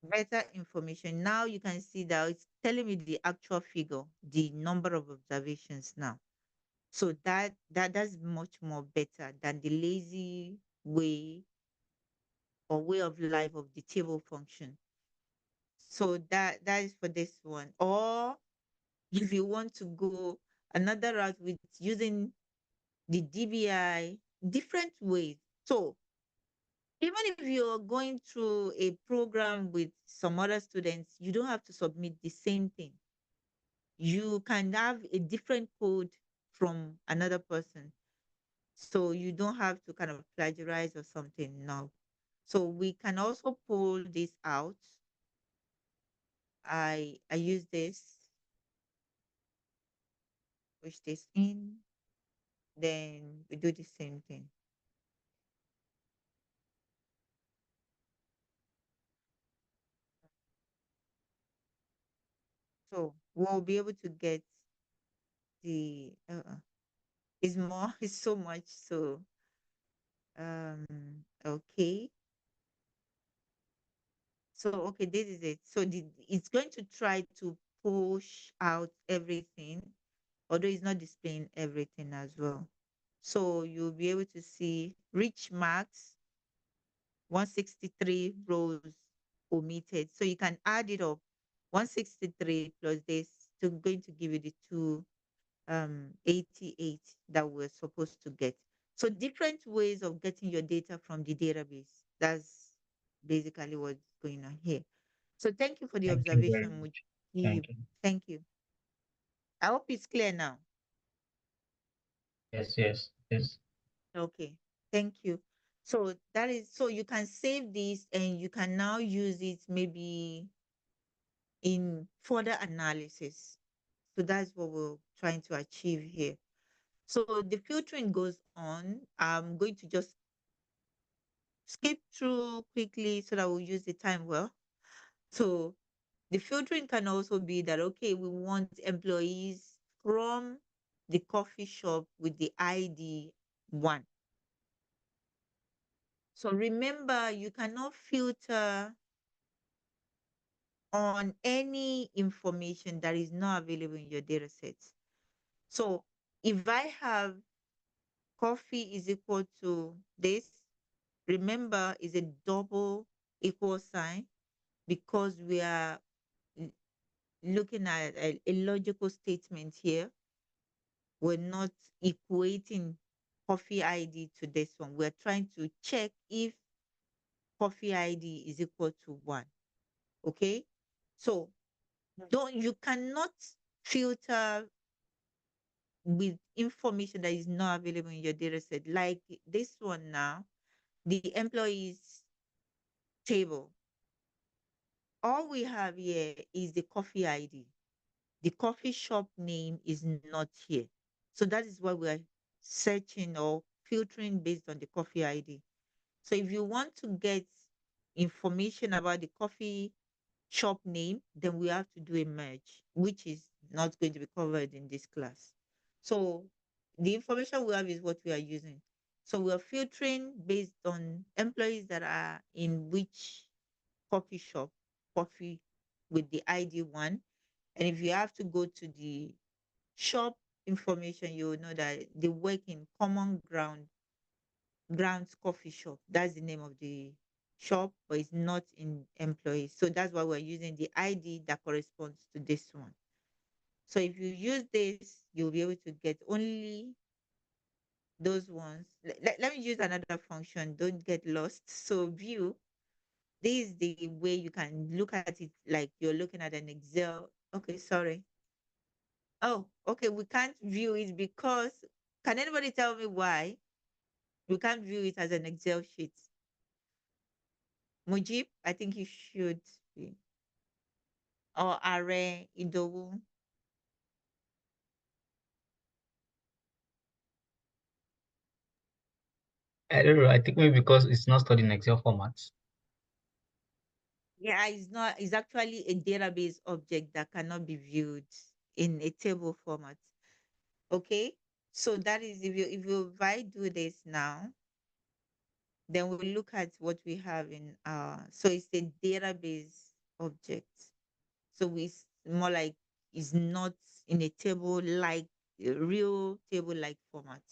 better information. Now you can see that it's telling me the actual figure, the number of observations now. So that's much more better than the lazy way or way of life of the table function. So that is for this one. Or if you want to go another route with using the DBI, different ways. So even if you're going through a program with some other students, you don't have to submit the same thing. You can have a different code from another person. So you don't have to kind of plagiarize or something. No. So we can also pull this out. I use this, push this in, then we do the same thing. So we'll be able to get the it's more, it's so much. So okay. So okay, this is it. So it's going to try to push out everything, although it's not displaying everything as well. So you'll be able to see reach max 163 rows omitted. So you can add it up. 163 plus this to going to give you the 288 that we're supposed to get. So different ways of getting your data from the database. That's basically what's going on here. So thank you for the thank you very observation, much. Mujib. Thank you. Thank you. I hope it's clear now. Yes, yes, yes. Okay. Thank you. So that is so you can save this and you can now use it maybe in further analysis. So that's what we're trying to achieve here. So the filtering goes on. I'm going to just skip through quickly so that we'll use the time well. So the filtering can also be that, okay, we want employees from the coffee shop with the ID 1. So remember, you cannot filter on any information that is not available in your data sets. So if I have coffee is equal to this, remember is a double equal sign. because we are l- looking at a logical statement here. We're not equating coffee ID to this one. We're trying to check if coffee ID is equal to 1. Okay? So you cannot filter with information that is not available in your data set. Like this one now, the employees table. All we have here is the coffee ID. The coffee shop name is not here. So that is why we're searching or filtering based on the coffee ID. So if you want to get information about the coffee shop name, then we have to do a merge, which is not going to be covered in this class. So the information we have is what we are using. So we are filtering based on employees that are in which coffee shop, coffee with the ID 1. And if you have to go to the shop information, you will know that they work in Common Grounds Coffee Shop. That's the name of the shop, but it's not in employees. So that's why we're using the ID that corresponds to this one. So if you use this, you'll be able to get only those ones. Let me use another function. Don't get lost. So view, this is the way you can look at it like you're looking at an Excel. Okay, sorry. Oh, okay. We can't view it because, can anybody tell me why we can't view it as an Excel sheet? Mujib, I think you should be. Or Are Idowu. I don't know. I think maybe because it's not stored in Excel formats. Yeah, it's actually a database object that cannot be viewed in a table format. Okay. So that is, if I do this now, then we'll look at what we have in so it's a database object. So it's more like it's not in a table like a real table like format.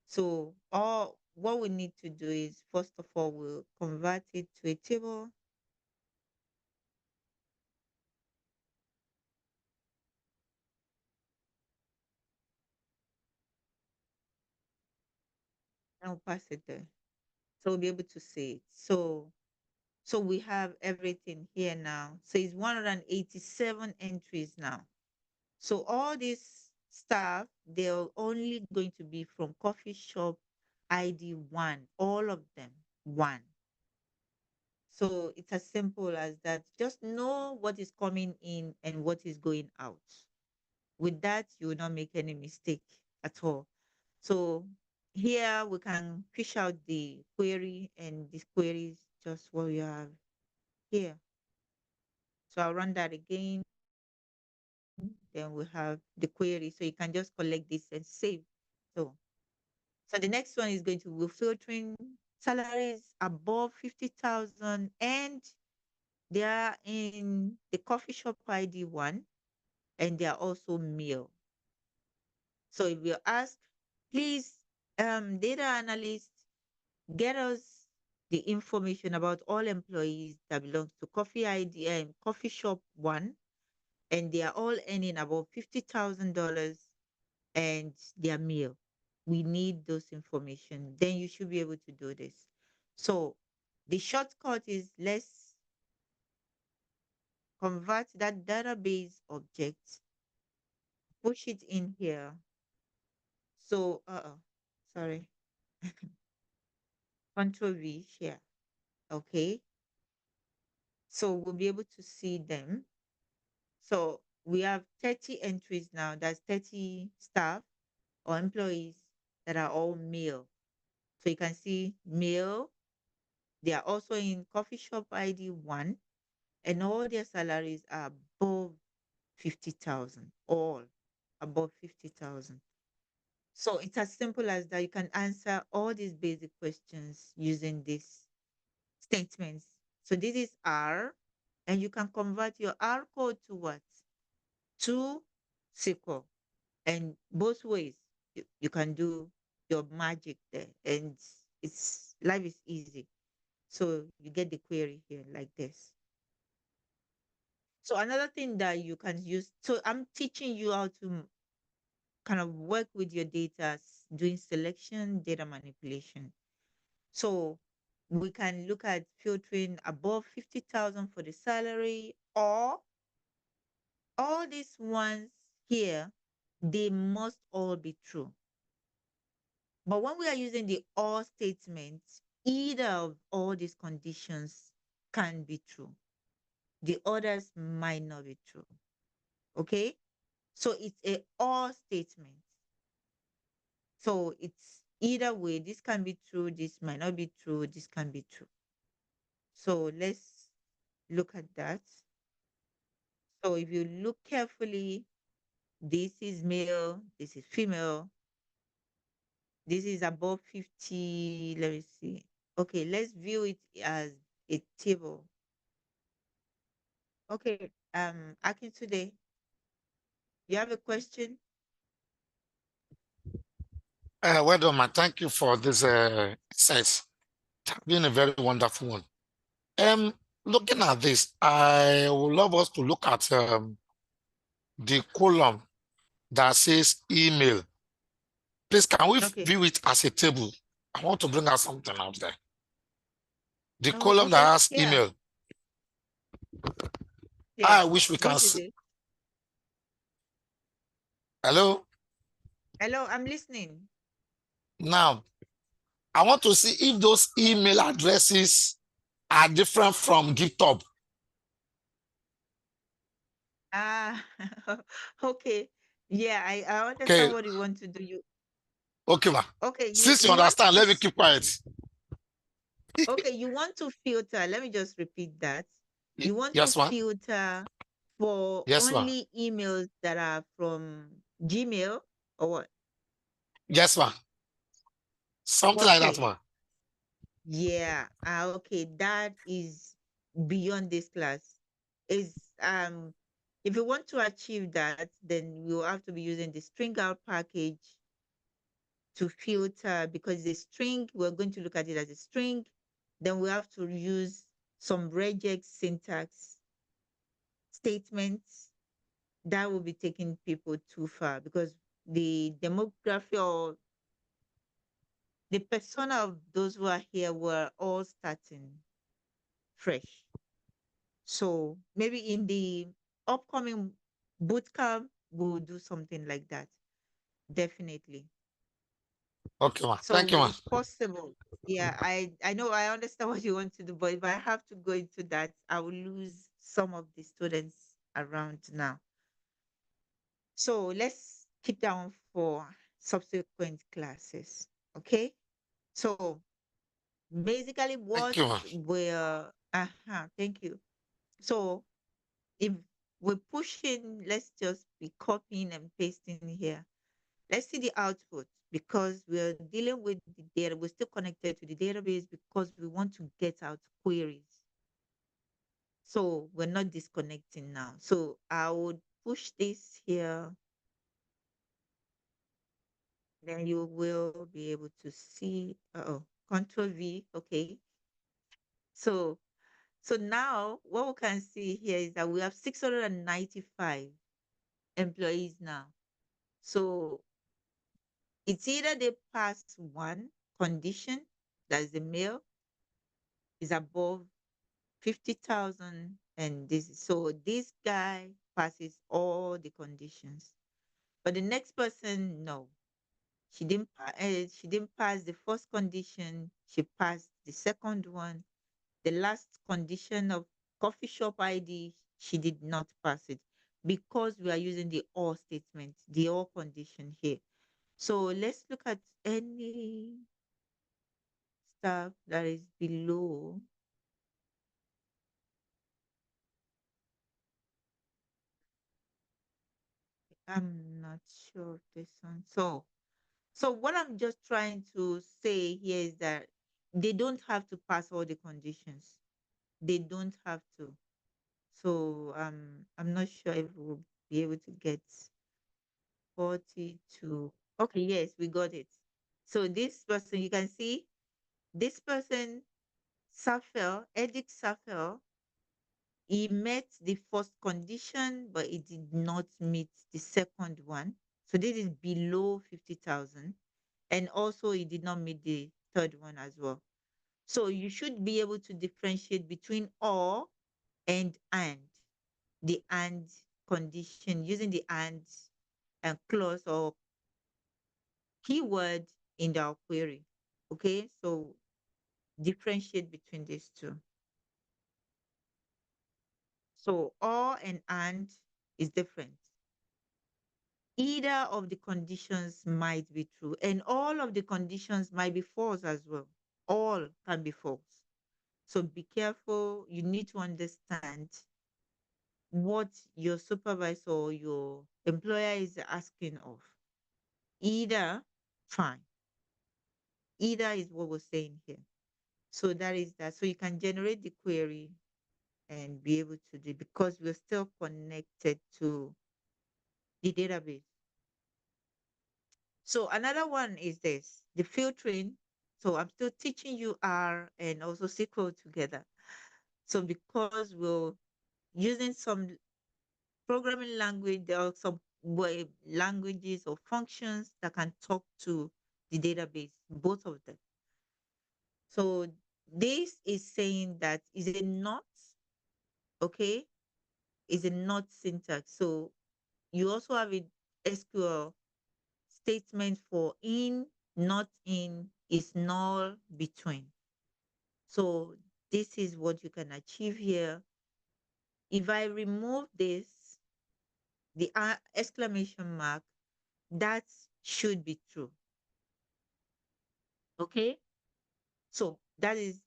So all what we need to do is, first of all, we'll convert it to a table. And we'll pass it there. So we'll be able to see it. So we have everything here now. So it's 187 entries now. So all this stuff, they're only going to be from coffee shop ID 1, all of them, 1. So it's as simple as that. Just know what is coming in and what is going out. With that, you will not make any mistake at all. So here we can fish out the query, and this query is just what you have here. So I'll run that again. Then we have the query. So you can just collect this and save. So the next one is going to be filtering salaries above 50,000, and they are in the coffee shop ID 1, and they are also meal. So if you ask, please, data analyst, get us the information about all employees that belong to coffee ID and coffee shop 1, and they are all earning about $50,000 and their meal. We need those information. Then you should be able to do this. So the shortcut is, let's convert that database object, push it in here. So, sorry, Control V here. Okay. So we'll be able to see them. So we have 30 entries now. That's 30 staff or employees that are all male. So you can see male. They are also in coffee shop ID 1, and all their salaries are above 50,000, all above 50,000. So it's as simple as that. You can answer all these basic questions using these statements. So this is R, and you can convert your R code to what? To SQL. And both ways, you can do your magic there, and it's life is easy. So you get the query here like this. So another thing that you can use, so I'm teaching you how to kind of work with your data, doing selection, data manipulation. So we can look at filtering above 50,000 for the salary, or all these ones here, they must all be true. But when we are using the or statement, either of all these conditions can be true. The others might not be true. Okay? So it's a or statement. So it's either way, this can be true, this might not be true, this can be true. So let's look at that. So if you look carefully, this is male, this is female, this is above 50. Let me see. Okay, let's view it as a table. Okay, Akin today, you have a question? Well done, man. Thank you for this insights. It's been a very wonderful one. Looking at this, I would love us to look at the column that says email. Please, can we Okay. view it as a table? I want to bring out something out there. The Oh, column that okay. has Yeah. email. Yeah. I wish we can What is see. it? Hello? Hello, I'm listening. Now, I want to see if those email addresses are different from GitHub. Ah, okay. Yeah, I Okay, understand what you want to do. You okay, ma. okay, Since you you want understand, to let me keep quiet. okay, you want to filter. Let me just repeat that. You want to Yes, ma. filter for Yes, ma. only emails that are from Gmail or what? Yes, ma. Something like that, Okay. ma. Yeah. Okay. That is beyond this class. Is if you want to achieve that, then you have to be using the string out package to filter, because the string, we're going to look at it as a string. Then we have to use some regex syntax statements that will be taking people too far, because the demography or the persona of those who are here were all starting fresh. So maybe in the upcoming boot camp, we'll do something like that. Definitely. Okay, ma. Thank you, So ma. it's possible. Yeah, I know, I understand what you want to do, but if I have to go into that, I will lose some of the students around now. So let's keep that on for subsequent classes. Okay. So basically Thank what you, ma. we're thank you. So if we push in, let's just be copying and pasting here. Let's see the output, because we're dealing with the data. We're still connected to the database because we want to get out queries. So we're not disconnecting now. So I would push this here. Then you will be able to see, Control V, okay. So now what we can see here is that we have 695 employees now. So it's either they pass one condition, that's the male, is above 50,000, and this guy passes all the conditions. But the next person, no. She didn't pass the first condition, she passed the second one. The last condition of coffee shop ID, she did not pass it, because we are using the or statement, the or condition here. So let's look at any stuff that is below. I'm not sure of this one. So what I'm just trying to say here is that they don't have to pass all the conditions. They don't have to. So I'm not sure if we'll be able to get 42. Okay, yes, we got it. So this person, you can see this person, Safel, Edith Safel, he met the first condition, but it did not meet the second one. So this is below 50,000. And also he did not meet the third one as well. So you should be able to differentiate between or and the and condition using the and clause or keyword in our query. Okay, so differentiate between these two. So or and is different. Either of the conditions might be true, and all of the conditions might be false as well. All can be false. So be careful. You need to understand what your supervisor or your employer is asking of. Either, fine. Either is what we're saying here. So that is that. So you can generate the query and be able to do, because we're still connected to the database. So another one is this, the filtering. So I'm still teaching you R and also SQL together. So because we're using some programming language, there are some languages or functions that can talk to the database, both of them. So this is saying that is a not, okay, is a not syntax. So you also have a SQL statement for in, not in, is null, between. So this is what you can achieve here. If I remove this, the exclamation mark, that should be true. Okay? So that is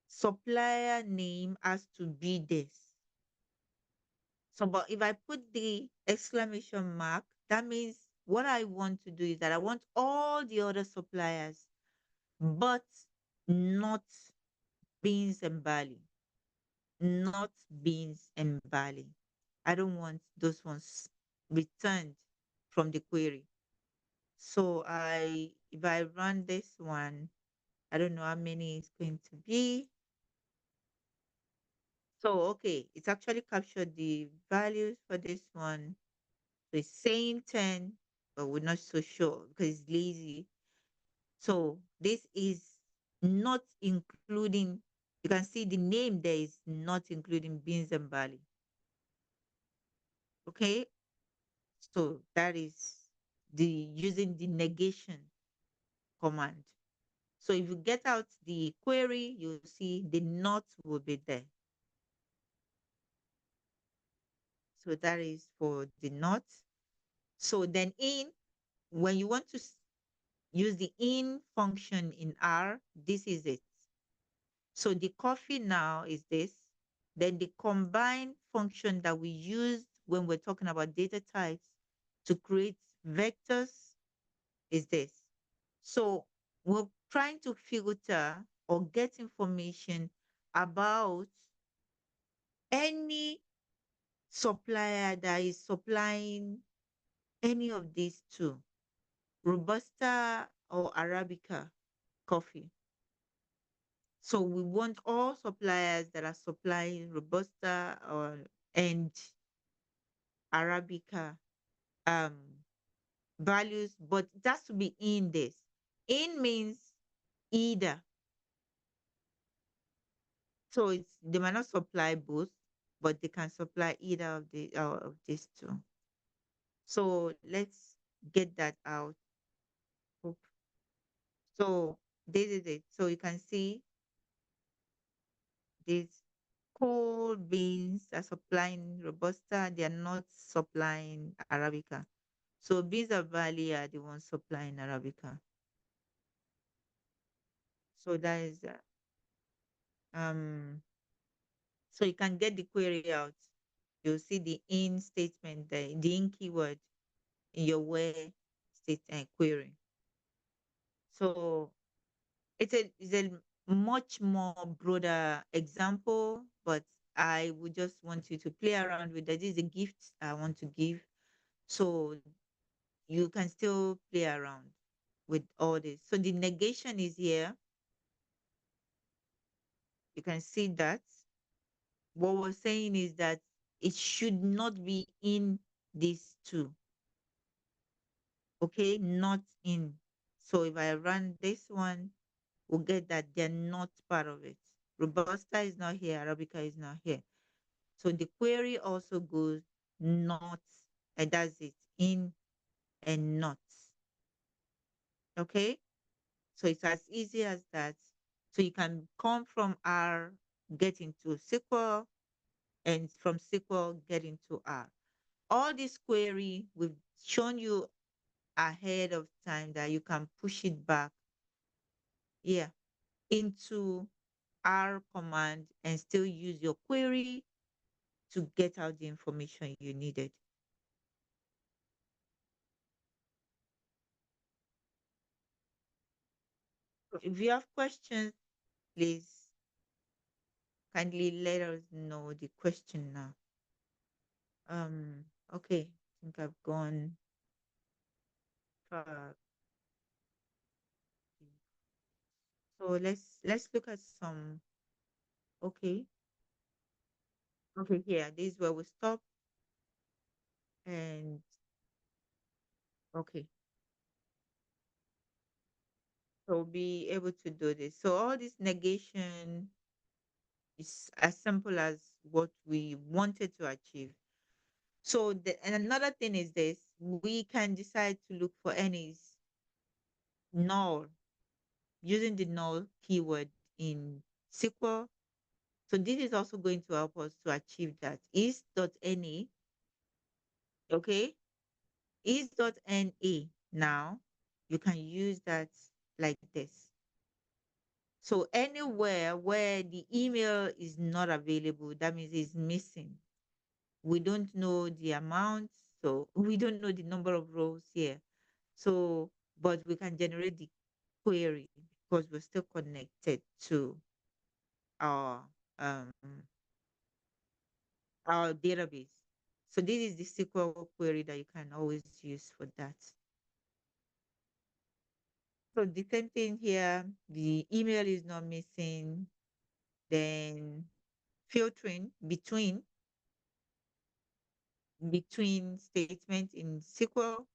supplier name has to be this. So, but if I put the exclamation mark, that means what I want to do is that I want all the other suppliers, but not beans and barley. Not beans and barley. I don't want those ones returned from the query. So if I run this one, I don't know how many it's going to be. So, okay, it's actually captured the values for this one. So it's saying 10, but we're not so sure because it's lazy. So this is not including, you can see the name there is not including beans and barley. Okay, so that is the using the negation command. So if you get out the query, you'll see the not will be there. So that is for the not. So then in, when you want to use the in function in R, this is it. So the coffee now is this. Then the combine function that we use when we're talking about data types to create vectors is this. So we're trying to filter or get information about any supplier that is supplying any of these two, Robusta or Arabica coffee. So we want all suppliers that are supplying Robusta and Arabica um, values, but it has to be in this. In means either. So they might not supply both, but they can supply either of these two. So let's get that out. Oop. So this is it. So you can see these cold beans are supplying Robusta. They are not supplying Arabica. So beans of Valley are the ones supplying Arabica. So that is so you can get the query out. You'll see the in statement there, the in keyword in your where state and query. So it's a much more broader example, but I would just want you to play around with that. This is a gift I want to give. So you can still play around with all this. So the negation is here. You can see that. What we're saying is that it should not be in these two. Okay, not in. So if I run this one, we'll get that they're not part of it. Robusta is not here, Arabica is not here. So the query also goes not, and that's it, in and not. Okay, so it's as easy as that. So you can come from R, get into SQL, and from SQL, get into R. All this query, we've shown you ahead of time that you can push it back, yeah, into R command and still use your query to get out the information you needed. If you have questions, please kindly let us know the question now. Okay, I think I've gone far. So let's look at some. Okay, okay, here. This is where we stop. And okay, so we'll be able to do this. So all this negation is as simple as what we wanted to achieve. So and another thing is this: we can decide to look for any null using the null keyword in SQL. So this is also going to help us to achieve that. Is.na, okay? Is.na. Now you can use that like this. So anywhere where the email is not available, that means it's missing. We don't know the amount, so we don't know the number of rows here. So, but we can generate the query because we're still connected to our um our database. So this is the SQL query that you can always use for that. So the same thing here, the email is not missing, then filtering between statements in SQL.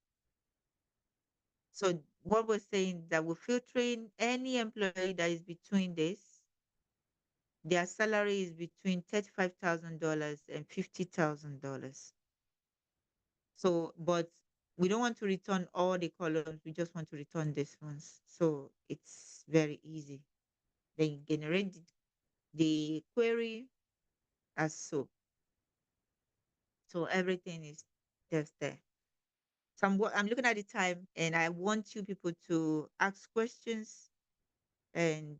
So what we're saying that we're filtering any employee that is between this. Their salary is between $35,000 and $50,000. So, but we don't want to return all the columns. We just want to return this ones. So it's very easy. Then generate the query as so. So everything is just there. So I'm looking at the time and I want you people to ask questions and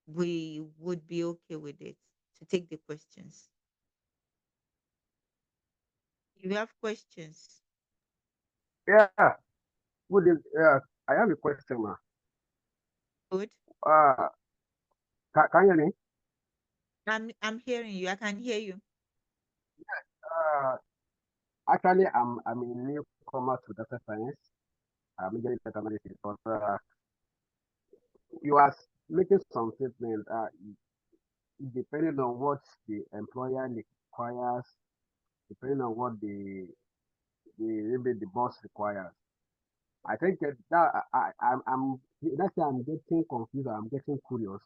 we would be okay with it to take the questions. If you have questions, Yeah, good. Yeah, I have a question, ma. good. Uh, can you hear me? I'm hearing you. I can hear you. Uh, Actually, I'm a newcomer to data science. I'm majoring in data analysis, but you are making some statement. Depending on what the employer requires, depending on what the maybe the boss requires. I think that I'm that's why I'm getting confused. I'm getting curious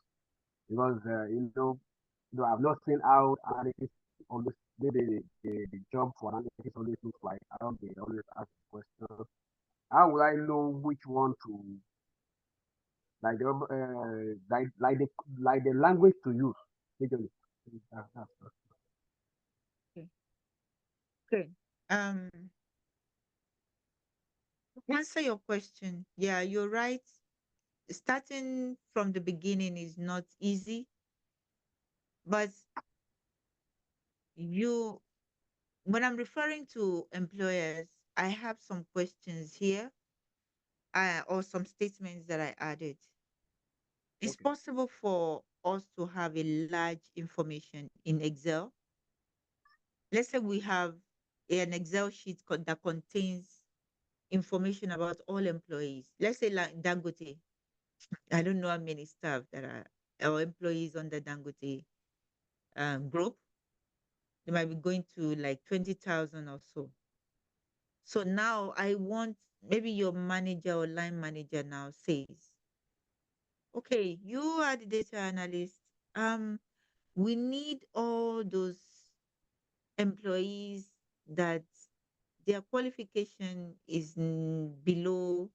because I've not seen how analytics always the job for analytics always looks like. How they always ask questions. How will I know which one to like the like the language to use? Basically. That's Okay. Good. Um, to answer your question, yeah, you're right. Starting from the beginning is not easy, but you, when I'm referring to employers, I have some questions here, or some statements that I added. It's okay. possible for us to have a large information in Excel. Let's say we have an Excel sheet that contains information about all employees. Let's say like Dangote. I don't know how many staff that are or employees under Dangote group, they might be going to like 20,000 or so. So now I want maybe your manager or line manager now says, okay, you are the data analyst. We need all those employees that their qualification is below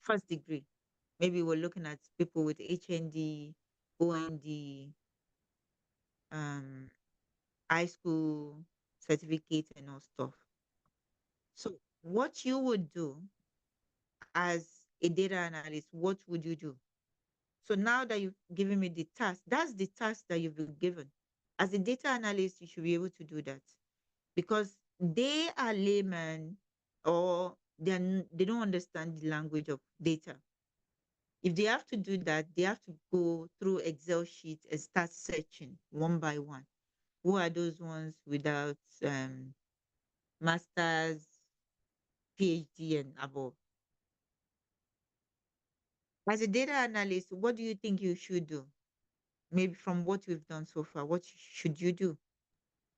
first degree. Maybe we're looking at people with HND, OND, um, high school certificate and all stuff. So what you would do as a data analyst, what would you do? So now that you've given me the task, that's the task that you've been given. As a data analyst, you should be able to do that because they are laymen or they don't understand the language of data. If they have to do that, they have to go through Excel sheet and start searching one by one. Who are those ones without masters, PhD, and above? As a data analyst, what do you think you should do? Maybe from what we've done so far, what should you do?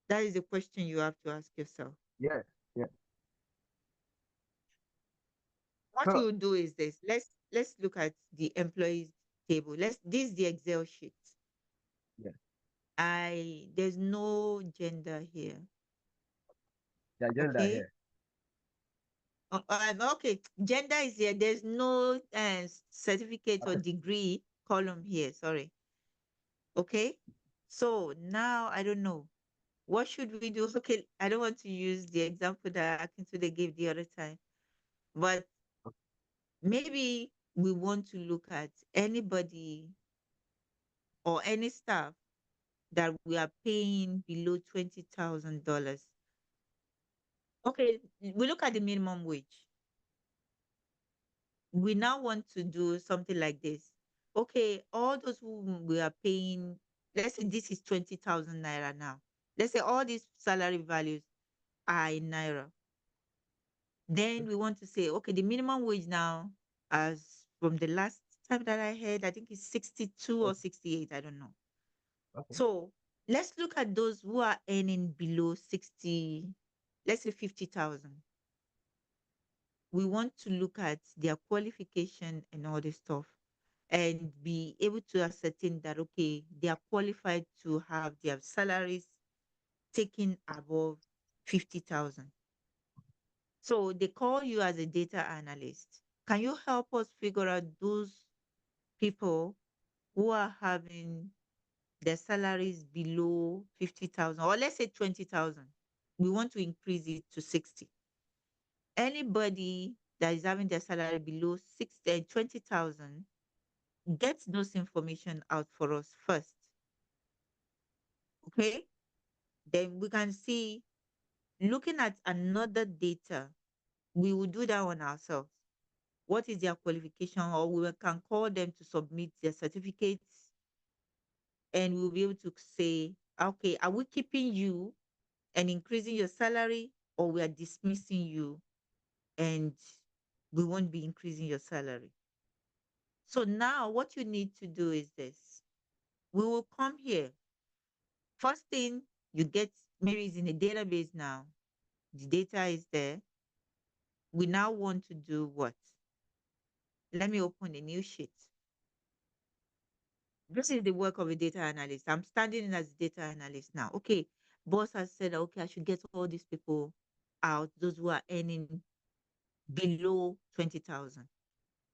That is the question you have to ask yourself. Yes, yes. What So you do is this. Let's look at the employees table. This is the Excel sheet. yes, There's no gender here. the agenda Okay. here. Okay, gender is here. There's no certificate or Okay. degree column here. Sorry. Okay. So now I don't know. What should we do? Okay, I don't want to use the example that Akintude gave the other time, but maybe we want to look at anybody or any staff that we are paying below $20,000. Okay, we look at the minimum wage. We now want to do something like this. Okay, all those who we are paying, let's say this is 20,000 naira now. Let's say all these salary values are in naira. Then we want to say, okay, the minimum wage now, as from the last time that I heard, I think it's 62 or 68, I don't know. Okay. So let's look at those who are earning below 60, let's say 50,000. We want to look at their qualification and all this stuff and be able to ascertain that, okay, they are qualified to have their salaries taken above 50,000. So they call you as a data analyst. Can you help us figure out those people who are having their salaries below 50,000 or let's say 20,000? We want to increase it to 60. Anybody that is having their salary below 60 and 20,000, get those information out for us first. Okay? Then we can see, looking at another data, we will do that on ourselves. What is their qualification? Or we can call them to submit their certificates and we'll be able to say, okay, are we keeping you and increasing your salary, or we are dismissing you and we won't be increasing your salary? So now what you need to do is this. We will come here. First thing you get, maybe it's in a database now. The data is there. We now want to do what? Let me open a new sheet. This is the work of a data analyst. I'm standing in as a data analyst now. Okay, boss has said, okay, I should get all these people out, those who are earning below 20,000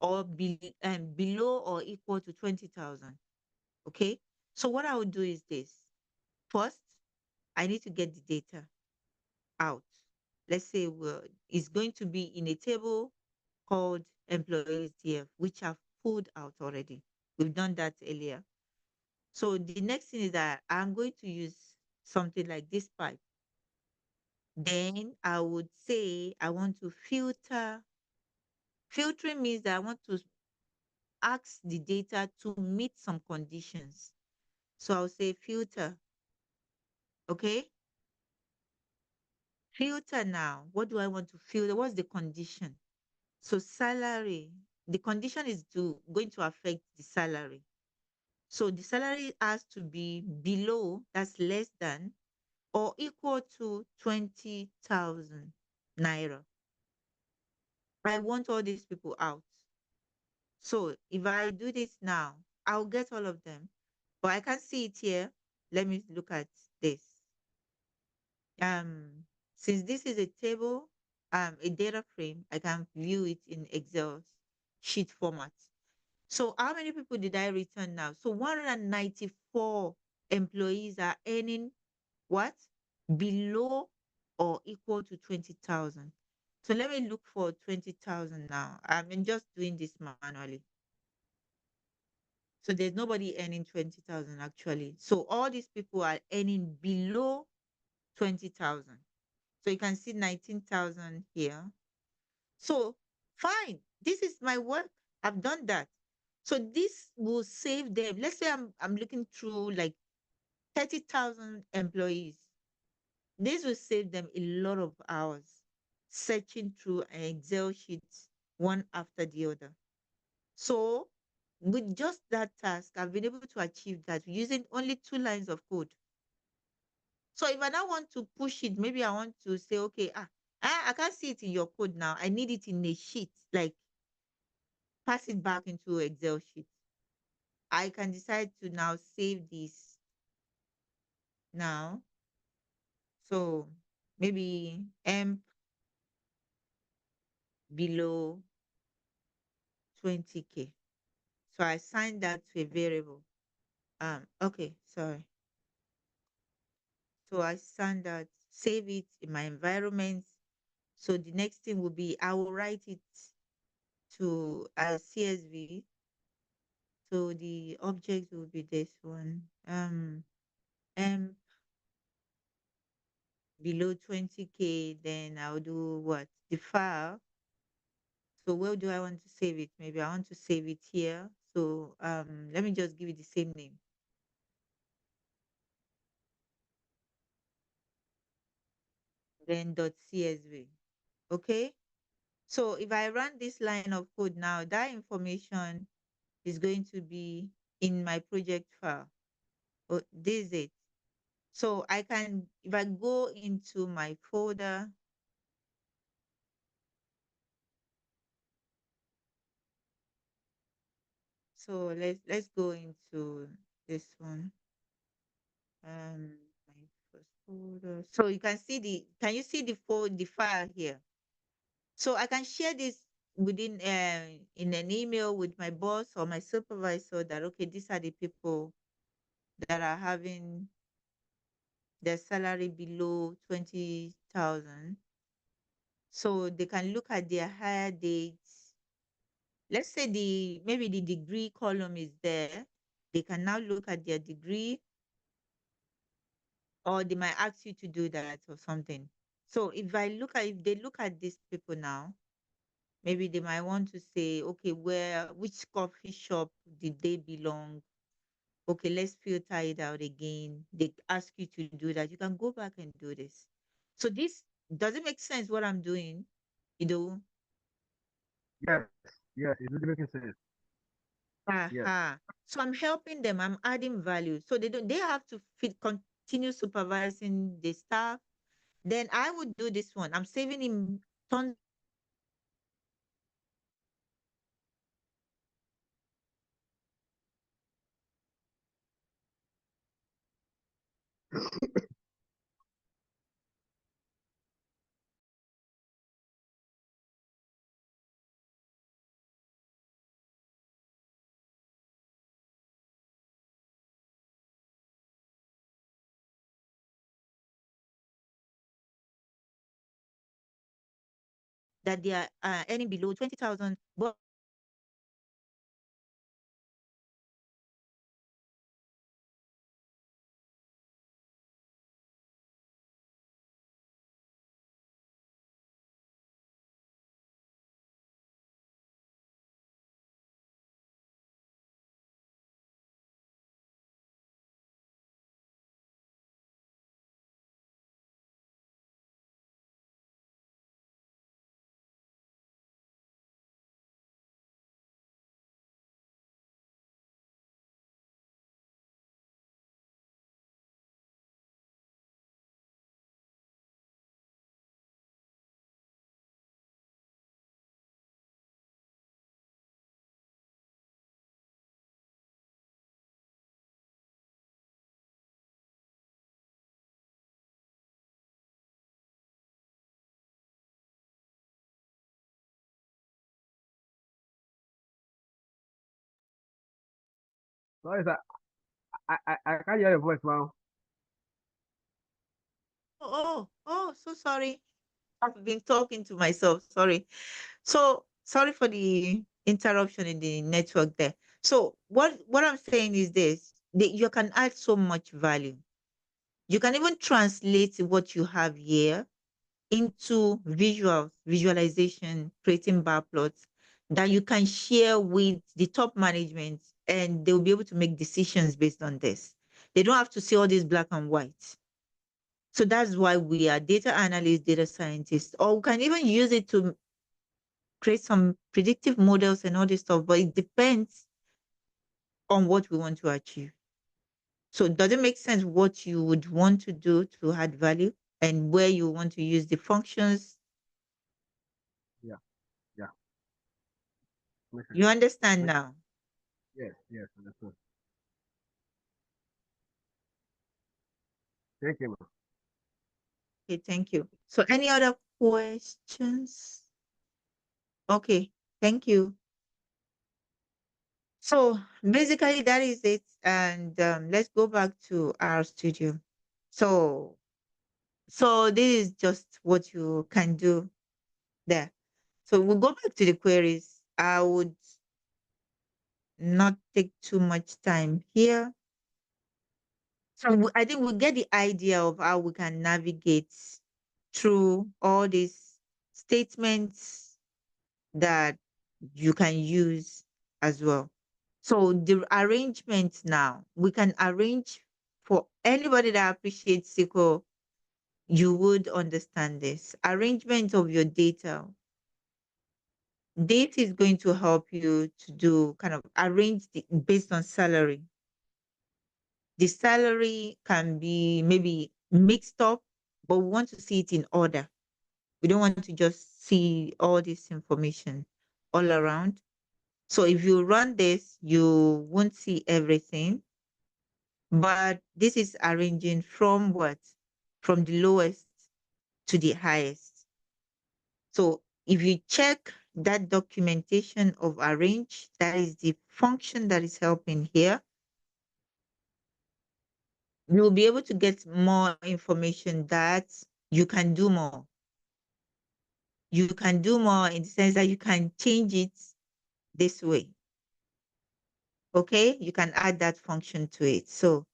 or below or equal to 20,000. Okay, so what I would do is this. First, I need to get the data out. Let's say it's going to be in a table called employees DF, which I've pulled out already. We've done that earlier. So the next thing is that I'm going to use something like this pipe. Then I would say I want to filter. Filtering means that I want to ask the data to meet some conditions. So I'll say filter. Okay. Filter now. What do I want to filter? What's the condition? So salary. The condition is going to affect the salary. So the salary has to be below, that's less than, or equal to 20,000 naira. I want all these people out. So if I do this now, I'll get all of them. But I can't see it here. Let me look at this. Um, since this is a table, a data frame, I can view it in Excel sheet format. So how many people did I return now? So 194 employees are earning what? Below or equal to 20,000. So let me look for 20,000 now. I'm just doing this manually. So there's nobody earning 20,000 actually. So all these people are earning below 20,000. So you can see 19,000 here. So fine, this is my work. I've done that. So this will save them. Let's say I'm looking through like 30,000 employees. This will save them a lot of hours searching through an Excel sheet one after the other. So with just that task, I've been able to achieve that using only 2 lines of code. So if I now want to push it, maybe I want to say, okay, I can't see it in your code now. I need it in a sheet, like pass it back into Excel sheet. I can decide to now save this now. So maybe M below 20K. So I assign that to a variable. Okay, sorry. So I assign that, save it in my environment. So the next thing will be I will write it to a CSV. So the object will be this one. M below 20K, then I'll do what? The file. So where do I want to save it? Maybe I want to save it here. So let me just give it the same name. Then .csv. Okay. So if I run this line of code now, that information is going to be in my project file. Oh, this is it. So I can, if I go into my folder, so let's go into this one. My first folder. So you can see can you see the file here? So I can share this within in an email with my boss or my supervisor that okay, these are the people that are having their salary below 20,000. So they can look at their hire dates. Let's say maybe the degree column is there. They can now look at their degree, or they might ask you to do that or something. So if they look at these people now, maybe they might want to say, okay, which coffee shop did they belong? Okay, let's filter it out again. They ask you to do that. You can go back and do this. So this doesn't make sense what I'm doing, you know. Yes, yes, it really making sense. Yes. So I'm helping them, I'm adding value. So they have to continue supervising the staff. Then I would do this one. I'm saving him tons that they are earning below 20,000, but Sorry, sir. I can't hear your voice now. So sorry. I've been talking to myself. Sorry. So sorry for the interruption in the network there. So what I'm saying is this: you can add so much value. You can even translate what you have here into visualization, creating bar plots that you can share with the top management, and they'll be able to make decisions based on this. They don't have to see all this black and white. So that's why we are data analysts, data scientists, or we can even use it to create some predictive models and all this stuff, but it depends on what we want to achieve. So does it make sense what you would want to do to add value and where you want to use the functions? Yeah, yeah. Makes sense. You understand Makes- now? Yes, understood. Thank you, ma'am. Okay, thank you. So any other questions? Okay, thank you. So basically that is it. And let's go back to our studio. So this is just what you can do there. So we'll go back to the queries. I would not take too much time here. So I think we'll get the idea of how we can navigate through all these statements that you can use as well. So the arrangement now, we can arrange for anybody that appreciates SQL, you would understand this. Arrangement of your data. Data is going to help you to do kind of arrange based on salary. The salary can be maybe mixed up, but we want to see it in order. We don't want to just see all this information all around. So if you run this, you won't see everything. But this is arranging from what? From the lowest to the highest. So if you check that documentation of arrange, that is the function that is helping here. You'll be able to get more information that you can do more. You can do more in the sense that you can change it this way. Okay, you can add that function to it. So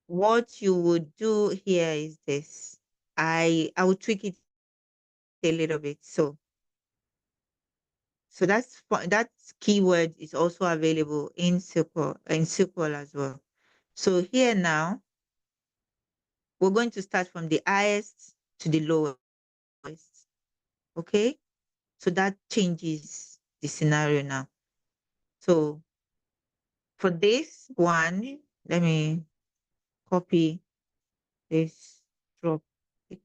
what you would do here is this. I will tweak it a little bit. So that keyword is also available in SQL as well. So here now, we're going to start from the highest to the lowest. Okay, so that changes the scenario now. So for this one, let me copy this, drop it.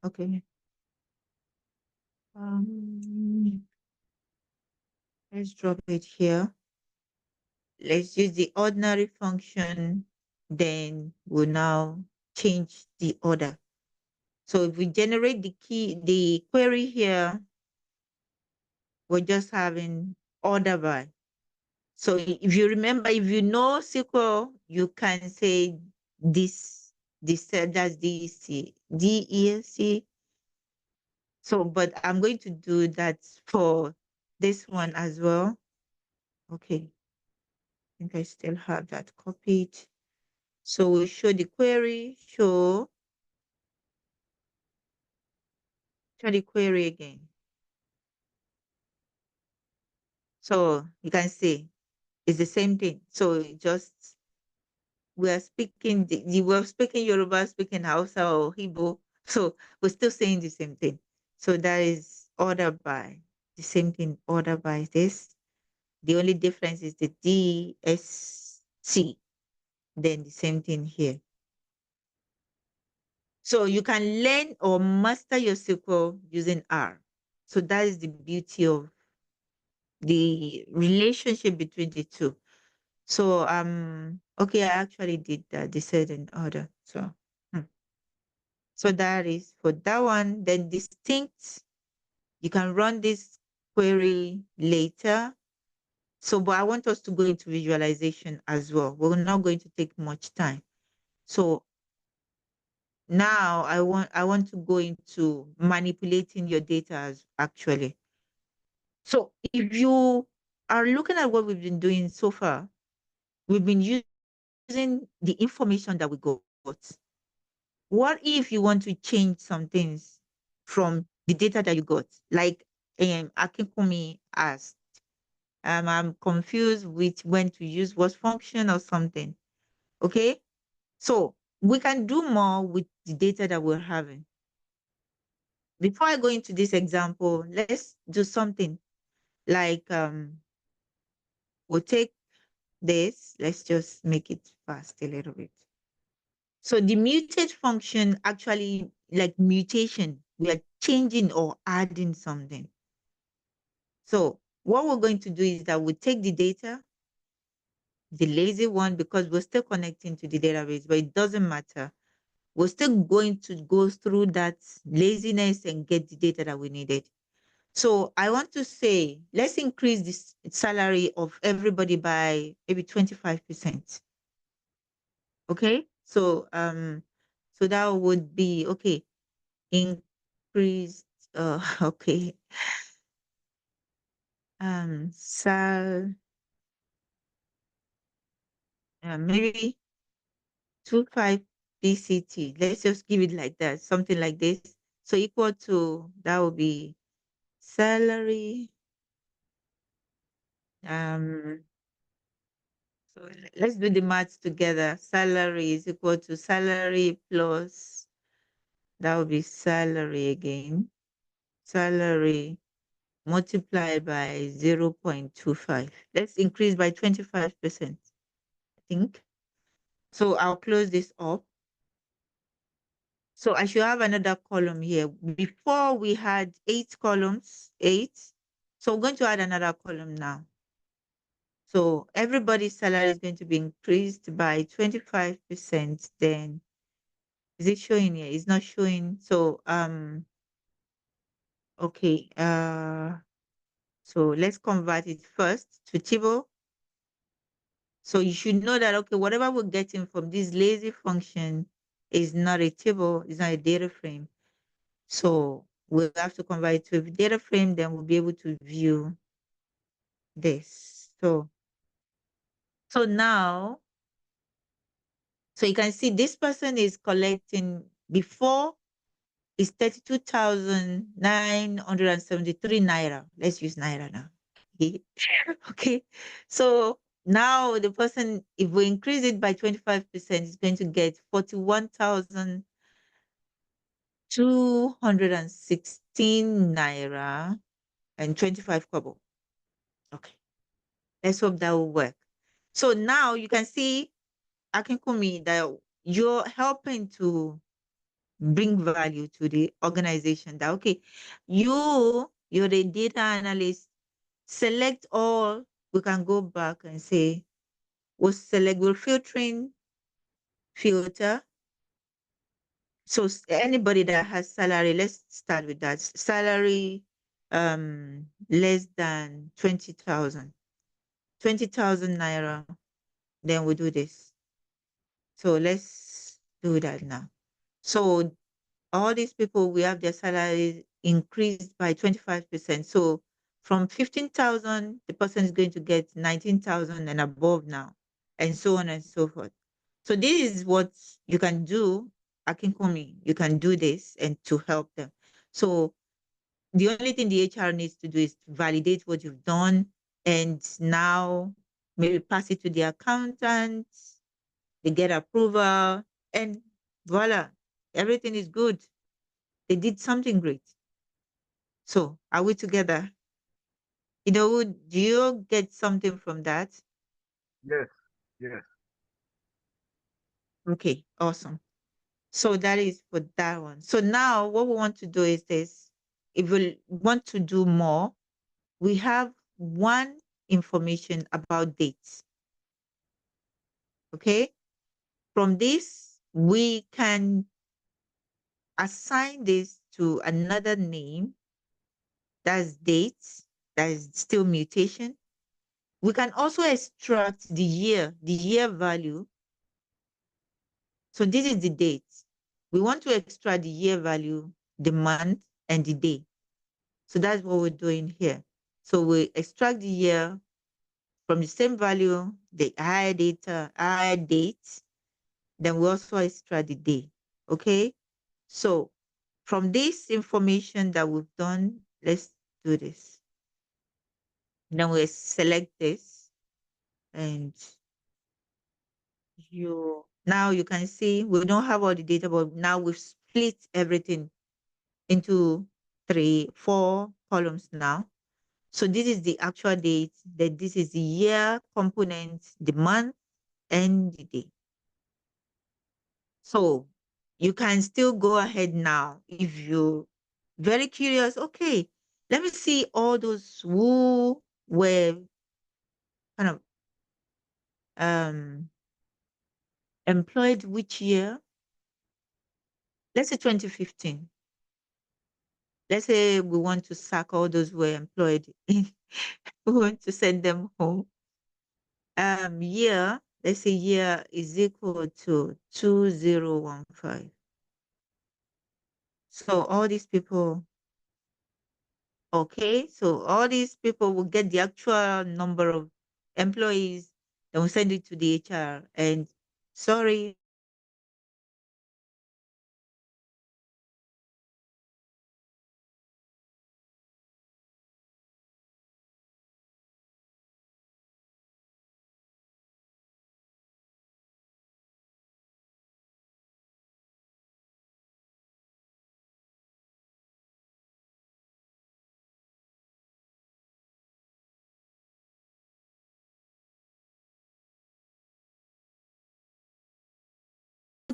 Okay. Let's drop it here. Let's use the ordinary function, then we'll now change the order. So if we generate the query here, we're just having order by. So if you remember, if you know SQL, you can say this, that's DEC, DEC. So, but I'm going to do that for this one as well. Okay. I think I still have that copied. So we show the query, show the query again. So you can see it's the same thing. So we're speaking Yoruba, speaking Hausa or Igbo. So we're still saying the same thing. So that is ordered by the same thing, ordered by this. The only difference is the DSC. Then the same thing here. So you can learn or master your SQL using R. So that is the beauty of the relationship between the two. So okay, I actually did that, descending order. So that is for that one. Then distinct, you can run this query later So, but I want us to go into visualization as well. We're not going to take much time. So now I want to go into manipulating your data actually. So if you are looking at what we've been doing so far, we've been using the information that we got. What if you want to change some things from the data that you got? Like Akinkumi asked, I'm confused with when to use what function or something. Okay. So we can do more with the data that we're having. Before I go into this example, let's do something like we'll take this. Let's just make it fast a little bit. So the mutate function actually like mutation. We are changing or adding something. So what we're going to do is that we take the data, the lazy one, because we're still connecting to the database, but it doesn't matter. We're still going to go through that laziness and get the data that we needed. So I want to say, let's increase this salary of everybody by maybe 25%. Okay. So so that would be okay. Increased okay. Maybe 25 BCT. Let's just give it like that, something like this. So equal to that would be salary. So let's do the maths together. Salary is equal to salary plus, that would be salary again. Salary multiplied by 0.25. Let's increase by 25%, I think. So I'll close this up. So I should have another column here. Before we had 8 columns, 8. So we're going to add another column now. So everybody's salary is going to be increased by 25%. Then is it showing here? It's not showing. So okay. So let's convert it first to table. So you should know that okay, whatever we're getting from this lazy function is not a table, it's not a data frame. So we'll have to convert it to a data frame, then we'll be able to view this. So now, so you can see this person is collecting before is 32,973 naira. Let's use naira now. Okay. Okay. So now the person, if we increase it by 25%, is going to get 41,216 naira and 25 kobo. Okay. Let's hope that will work. So now you can see, Akinkumi, that you're helping to bring value to the organization. That okay, you're a data analyst. Select all. We can go back and say, we'll filtering filter. So anybody that has salary, let's start with that. Salary less than 20,000. 20,000 naira. Then we do this. So let's do that now. So all these people, we have their salaries increased by 25%. So from 15,000, the person is going to get 19,000 and above now, and so on and so forth. So this is what you can do, Akinkumi. You can do this and to help them. So the only thing the HR needs to do is to validate what you've done, and now maybe pass it to the accountant. They get approval, and voila, everything is good. They did something great. So are we together? Do you get something from that? Yes, yes. Okay, awesome. So that is for that one. So now what we want to do is this. If we want to do more, we have one information about dates. Okay. From this, we can assign this to another name. That's dates. That is still mutation. We can also extract the year value. So this is the date. We want to extract the year value, the month, and the day. So that's what we're doing here. So we extract the year from the same value, the higher date, then we also extract the day. Okay. So from this information that we've done, let's do this. Then we select this, and now you can see we don't have all the data, but now we've split everything into 4 columns now. So this is the actual date, that this is the year component, the month, and the day. So you can still go ahead now if you're very curious. Okay, let me see all those who were kind of employed which year. Let's say 2015. Let's say we want to sack all those who were employed. We want to send them home. Year, let's say year is equal to 2015. So all these people, okay, so all these people will get the actual number of employees, then we send it to the HR, and sorry,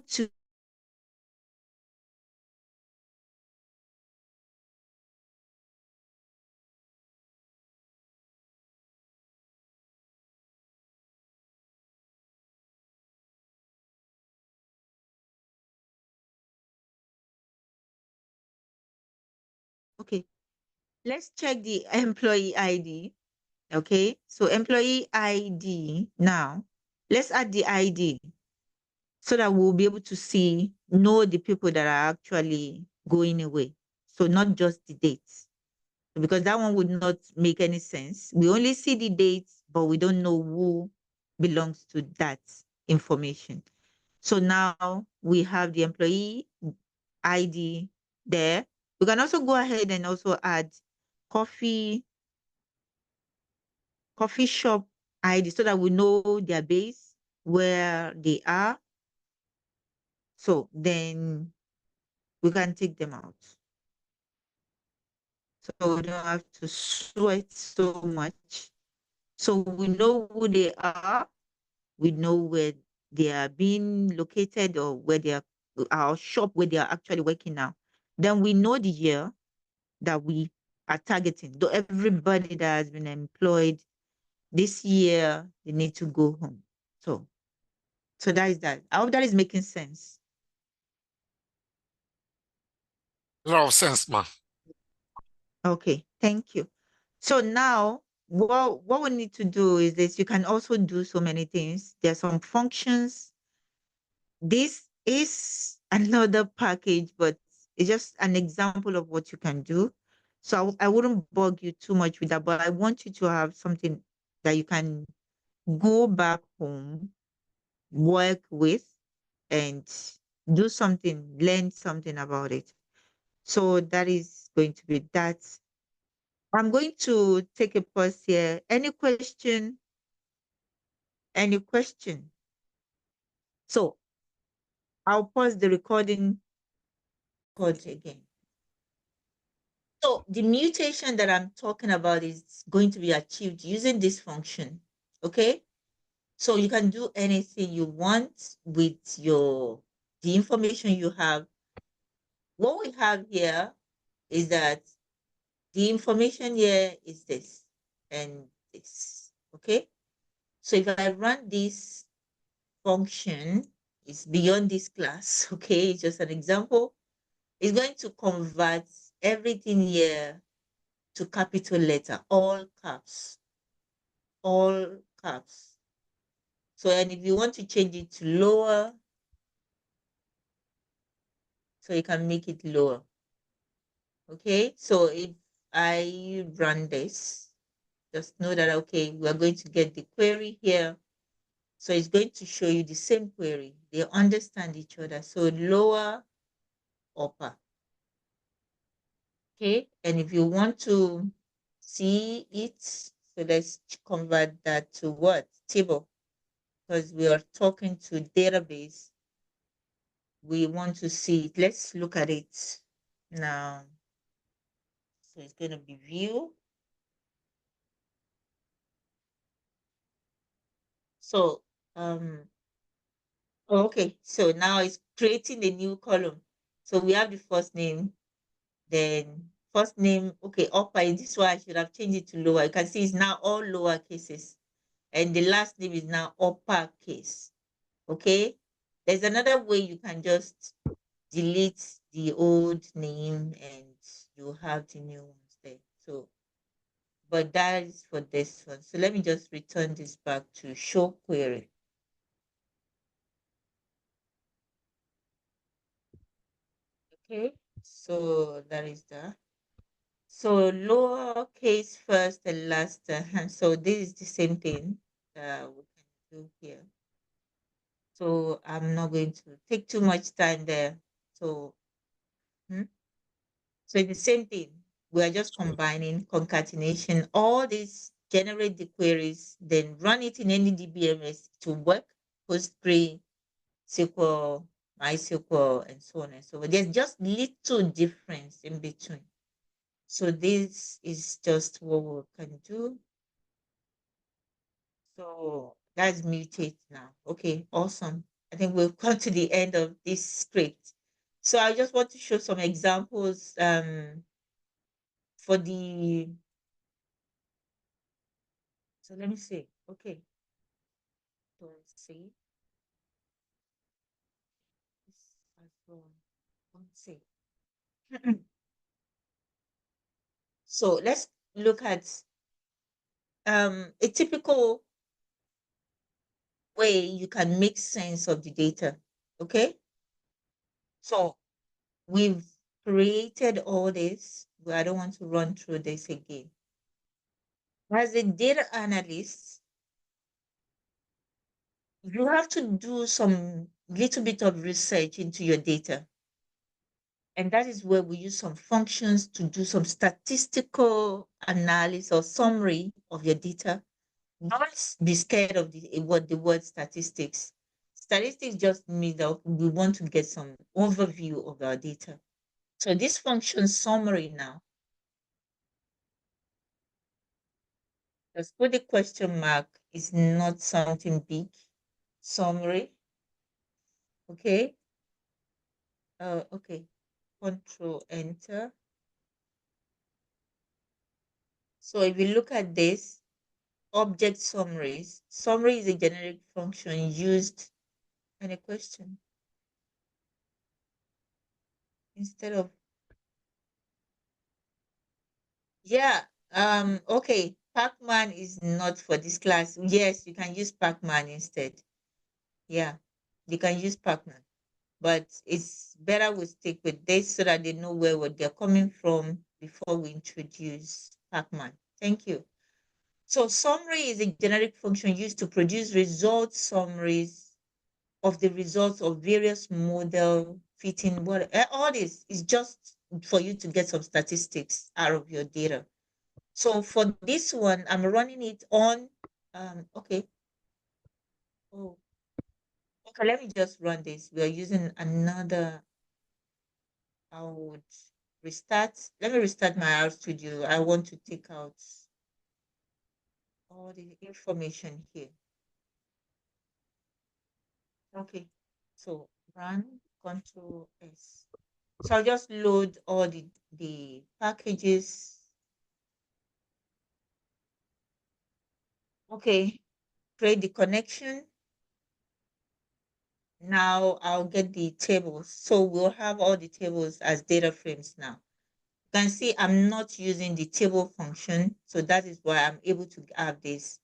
to okay, let's check the employee ID. Okay, so employee ID now, let's add the ID so that we'll be able to know the people that are actually going away. So not just the dates, because that one would not make any sense. We only see the dates, but we don't know who belongs to that information. So now we have the employee ID there. We can also go ahead and also add coffee shop ID so that we know their base, where they are. So then we can take them out. So we don't have to sweat so much. So we know who they are. We know where they are being located, or where they are, our shop where they are actually working now. Then we know the year that we are targeting. Though everybody that has been employed this year, they need to go home. So that is that. I hope that is making sense. A lot of sense, man. Okay, thank you. So now what we need to do is this. You can also do so many things. There are some functions. This is another package, but it's just an example of what you can do. So I wouldn't bug you too much with that, but I want you to have something that you can go back home, work with, and do something, learn something about it. So that is going to be that. I'm going to take a pause here. Any question? Any question? So I'll pause the recording again. So the mutation that I'm talking about is going to be achieved using this function. Okay. So you can do anything you want with the information you have. What we have here is that the information here is this and this. Okay. So if I run this function, it's beyond this class. Okay. It's just an example. It's going to convert everything here to capital letter, all caps. all caps. So, and if you want to change it to lower, so you can make it lower. Okay, so if I run this, just know that, okay, we're going to get the query here. So it's going to show you the same query. They understand each other. So lower, upper. Okay, and if you want to see it, so let's convert that to what? Table. Because we are talking to database. We want to see it. Let's look at it now. So it's going to be view. So, okay, so now it's creating a new column. So we have the first name, then first name, okay, upper. This one I should have changed it to lower. You can see it's now all lower cases. And the last name is now uppercase. Okay. There's another way you can just delete the old name and you have the new ones there. So, but that is for this one. So let me just return this back to show query. Okay, so that is that. So lowercase first and last. So this is the same thing we can do here. So I'm not going to take too much time there. So, so it's the same thing. We are just combining concatenation. All these generate the queries, then run it in any DBMS to work. Postgre, SQL, MySQL, and so on and so forth. There's just little difference in between. So this is just what we can do. So that's mutate now. Okay, awesome. I think we've come to the end of this script. So I just want to show some examples for the, so let me see. Okay. So let's see. Let's see. So let's look at a typical way you can make sense of the data. Okay. So we've created all this, but I don't want to run through this again. As a data analyst, you have to do some little bit of research into your data. And that is where we use some functions to do some statistical analysis or summary of your data. Don't be scared of the word statistics. Statistics just means that we want to get some overview of our data. So this function summary now, just put the question mark, is not something big. Summary. Okay. Okay. Control Enter. So if you look at this, object summaries, summary is a generic function used in a question. Instead of, yeah, okay, Pacman is not for this class. Yes, you can use Pacman instead. Yeah, you can use Pacman, but it's better we stick with this so that they know where they're coming from before we introduce Pacman. Thank you. So summary is a generic function used to produce result summaries of the results of various model fitting what all this is just for you to get some statistics out of your data. So for this one, I'm running it on okay. Oh, okay, let me just run this. We are using another. I would restart. Let me restart my R Studio. I want to take out all the information here. Okay, so run Control S. So I'll just load all the packages. Okay, create the connection. Now I'll get the tables. So we'll have all the tables as data frames now. You can see I'm not using the table function. So that is why I'm able to have this.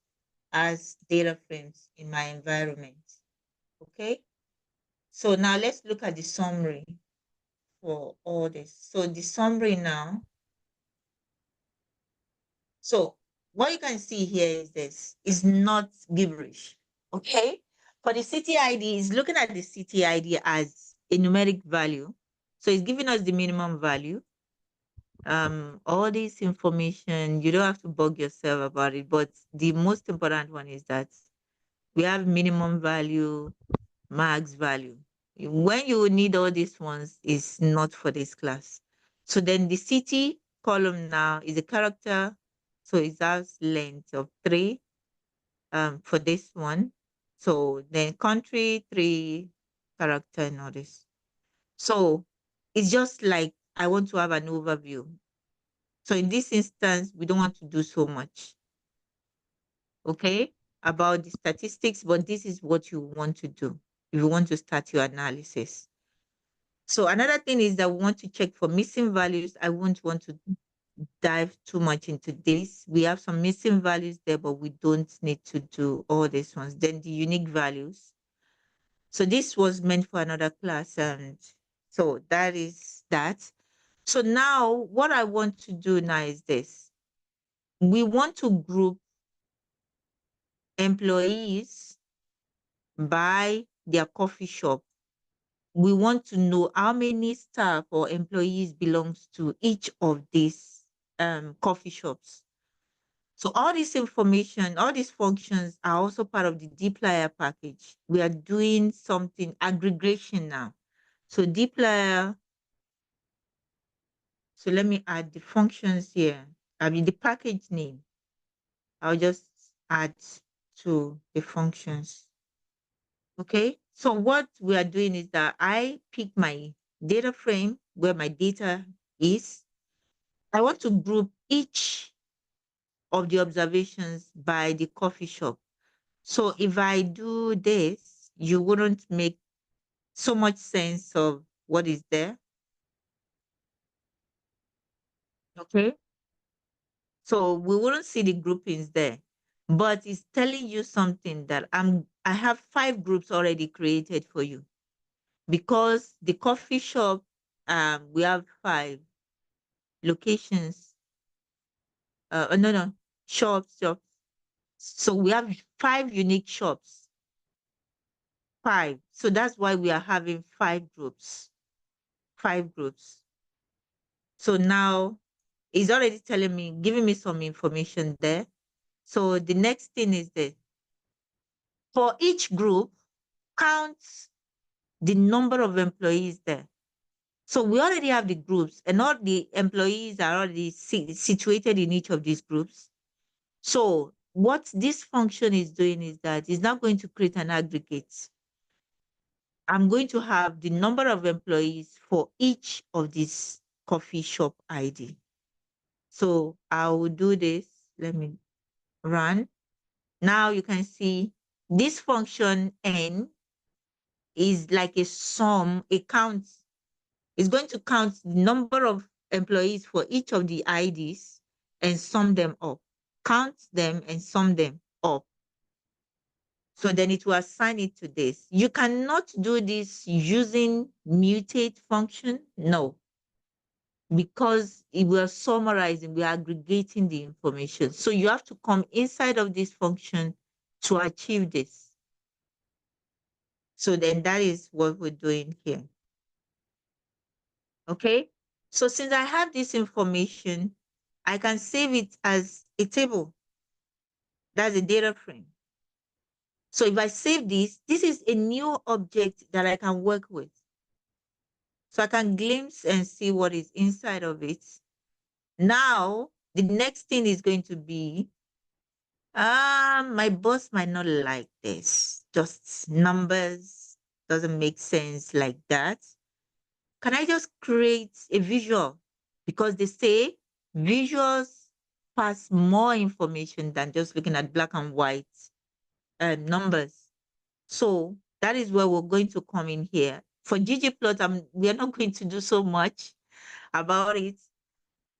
as data frames in my environment. Okay. So now let's look at the summary for all this. So the summary now. So what you can see here is this is not gibberish. Okay. For the city ID, is looking at the city ID as a numeric value. So it's giving us the minimum value. All this information, you don't have to bug yourself about it, but the most important one is that we have minimum value, max value. When you need all these ones, is not for this class. So then the city column now is a character, so it has length of 3 for this one. So then country, 3 character and all this. So it's just like I want to have an overview. So in this instance, we don't want to do so much, okay, about the statistics, but this is what you want to do if you want to start your analysis. So another thing is that we want to check for missing values. I won't want to dive too much into this. We have some missing values there, but we don't need to do all these ones. Then the unique values. So this was meant for another class, and so that is that. So now what I want to do now is this. We want to group employees by their coffee shop. We want to know how many staff or employees belongs to each of these coffee shops. So all this information, all these functions are also part of the dplyr package. We are doing something aggregation now. So dplyr, so let me add the functions here. I mean the package name. I'll just add to the functions. Okay, so what we are doing is that I pick my data frame where my data is. I want to group each of the observations by the coffee shop. So if I do this, you wouldn't make so much sense of what is there. Okay, so we wouldn't see the groupings there, but it's telling you something that I have 5 groups already created for you. Because the coffee shop, we have 5 locations. No, shops. So we have 5 unique shops. 5. So that's why we are having 5 groups. 5 groups. So now it's already telling me, giving me some information there. So the next thing is this. For each group, count the number of employees there. So we already have the groups and all the employees are already situated in each of these groups. So what this function is doing is that it's now going to create an aggregate. I'm going to have the number of employees for each of these coffee shop ID. So I will do this. Let me run. Now you can see this function N is like a sum, a count. It's going to count the number of employees for each of the IDs and sum them up. Count them and sum them up. So then it will assign it to this. You cannot do this using mutate function. No, because we are summarizing, we are aggregating the information. So you have to come inside of this function to achieve this. So then that is what we're doing here. Okay, so since I have this information, I can save it as a table. That's a data frame. So if I save this, this is a new object that I can work with. So I can glimpse and see what is inside of it. Now, the next thing is going to be, my boss might not like this. Just numbers doesn't make sense like that. Can I just create a visual? Because they say visuals pass more information than just looking at black and white numbers. So that is where we're going to come in here. For ggplot, we are not going to do so much about it,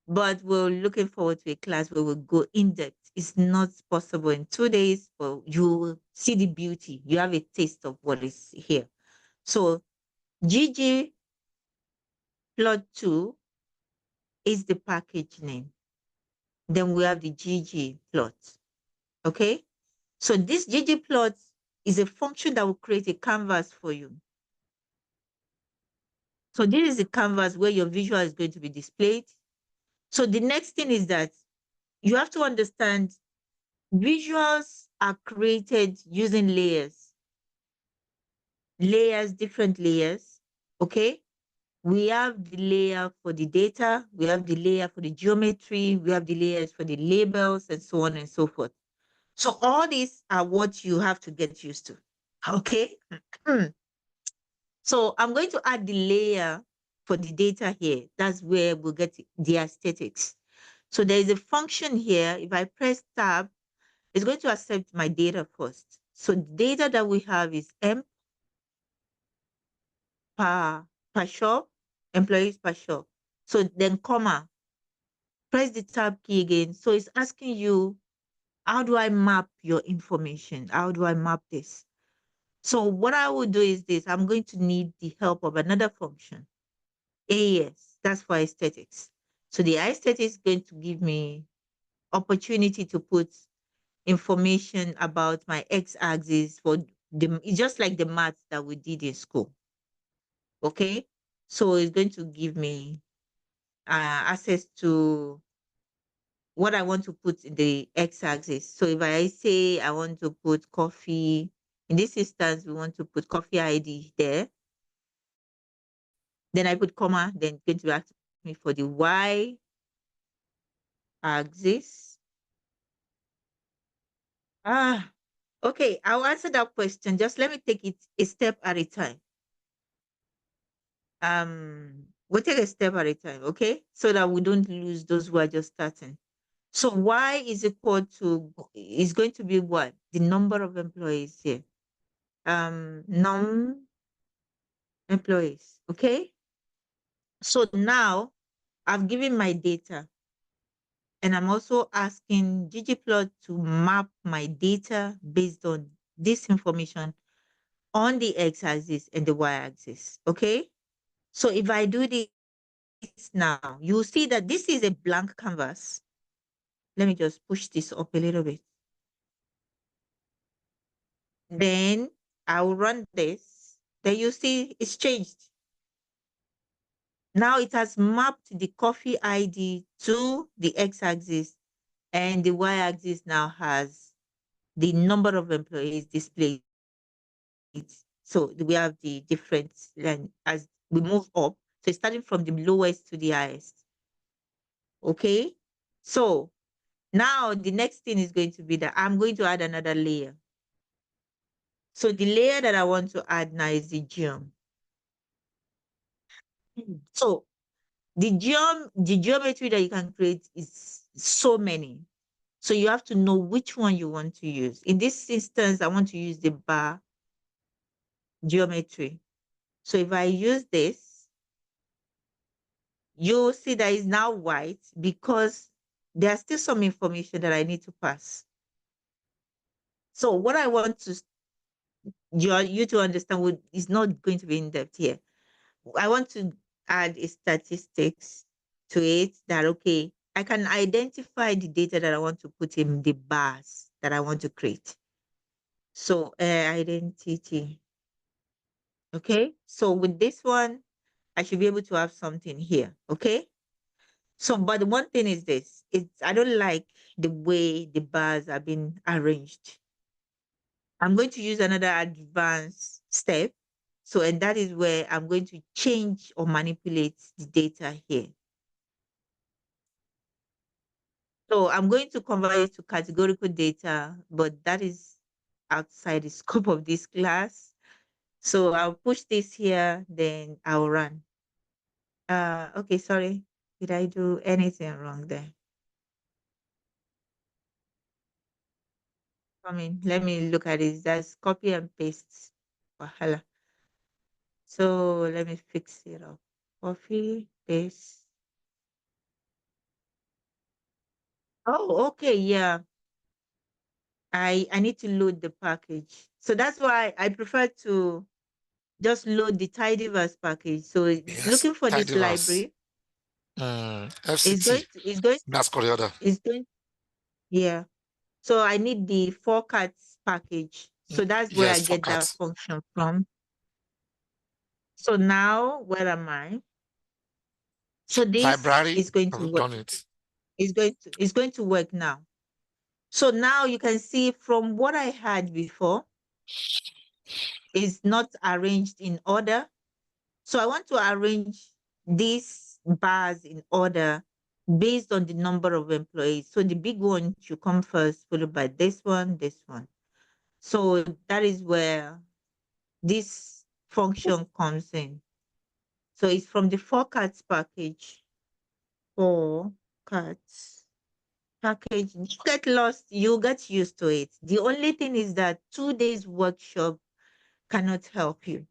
but we're looking forward to a class where we'll go in depth It's not possible in 2 days, but you will see the beauty. You have a taste of what is here. So GG plot 2 is the package name. Then we have the GG plot. Okay. So this GG plot is a function that will create a canvas for you. So this is the canvas where your visual is going to be displayed. So the next thing is that you have to understand visuals are created using layers. Different layers. Okay. We have the layer for the data, we have the layer for the geometry, we have the layers for the labels, and so on and so forth. So all these are what you have to get used to. Okay. So I'm going to add the layer for the data here. That's where we'll get the aesthetics. So there is a function here. If I press tab, it's going to accept my data first. So the data that we have is M per shop, employees per shop. So then comma, press the tab key again. So it's asking you, how do I map your information? How do I map this? So what I will do is this. I'm going to need the help of another function. AES, that's for aesthetics. So the aesthetics is going to give me opportunity to put information about my x-axis for the, it's just like the math that we did in school. Okay. So it's going to give me access to what I want to put in the x-axis. So if I say I want to put coffee, in this instance, we want to put coffee ID there. Then I put comma, then it's going to ask me for the y-axis. Okay, I'll answer that question. Just let me take it a step at a time. We'll take a step at a time, okay? So that we don't lose those who are just starting. So y is equal to, is going to be what? The number of employees here. Num employees, okay? So now I've given my data and I'm also asking ggplot to map my data based on this information on the x-axis and the y-axis, okay? So if I do this now, you see that this is a blank canvas. Let me just push this up a little bit. Then I will run this. Then you see it's changed. Now it has mapped the coffee ID to the x-axis, and the y-axis now has the number of employees displayed. So we have the different, and as we move up, so starting from the lowest to the highest. Okay, so now the next thing is going to be that I'm going to add another layer. So the layer that I want to add now is the geom. So the geometry that you can create is so many. So you have to know which one you want to use. In this instance, I want to use the bar geometry. So if I use this, you'll see that it's now white because there's still some information that I need to pass. So what I want to you to understand is not going to be in depth here. I want to add a statistics to it that, okay, I can identify the data that I want to put in the bars that I want to create. So identity. Okay. So with this one, I should be able to have something here. Okay. So, but the one thing is this, I don't like the way the bars have been arranged. I'm going to use another advanced step. So, and that is where I'm going to change or manipulate the data here. So I'm going to convert it to categorical data, but that is outside the scope of this class. So I'll push this here, then I'll run. Okay, sorry. Did I do anything wrong there? Let me look at it. That's copy and paste. Wahala. So let me fix it up. Copy, paste. Oh, okay, yeah. I need to load the package. So that's why I prefer to just load the Tidyverse package. So it's Yes, looking for this Tidyverse. library. It's FCT. going to, it's going, That's Corioda. it's going, yeah. So I need the 4cats package. So that's where I Yes, for get that cats. function from. So now where am I? So this Library. is going to I've work. done it. It's going to work now. So now you can see from what I had before is not arranged in order. So I want to arrange these bars in order based on the number of employees. So the big one should come first, followed by this one, this one. So that is where this function comes in. So it's from the 4cats package. 4cats package. You get lost, you get used to it. The only thing is that 2 days workshop cannot help you.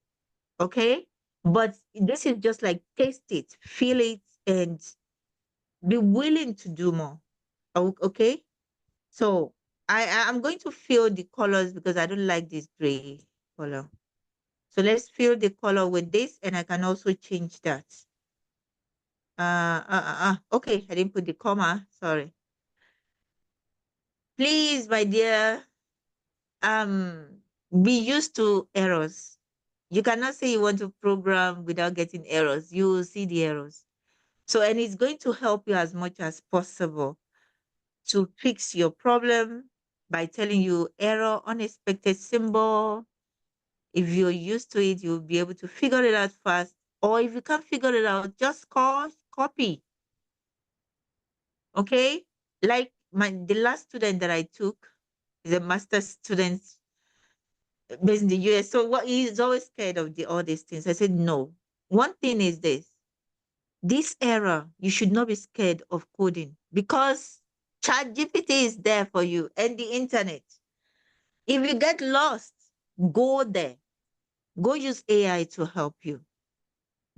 Okay? But this is just like taste it, feel it, and be willing to do more. Okay? So I'm going to fill the colors because I don't like this gray color. So let's fill the color with this, and I can also change that. Okay, I didn't put the comma. Sorry. Please, my dear, be used to errors. You cannot say you want to program without getting errors. You will see the errors. So, and it's going to help you as much as possible to fix your problem by telling you error, unexpected symbol. If you're used to it, you'll be able to figure it out fast. Or if you can't figure it out, just copy. Okay? Like the last student that I took is a master's student based in the US. So what he's always scared of all these things. I said, no. One thing is this era, you should not be scared of coding because ChatGPT is there for you and the internet. If you get lost, go there. Go use AI to help you.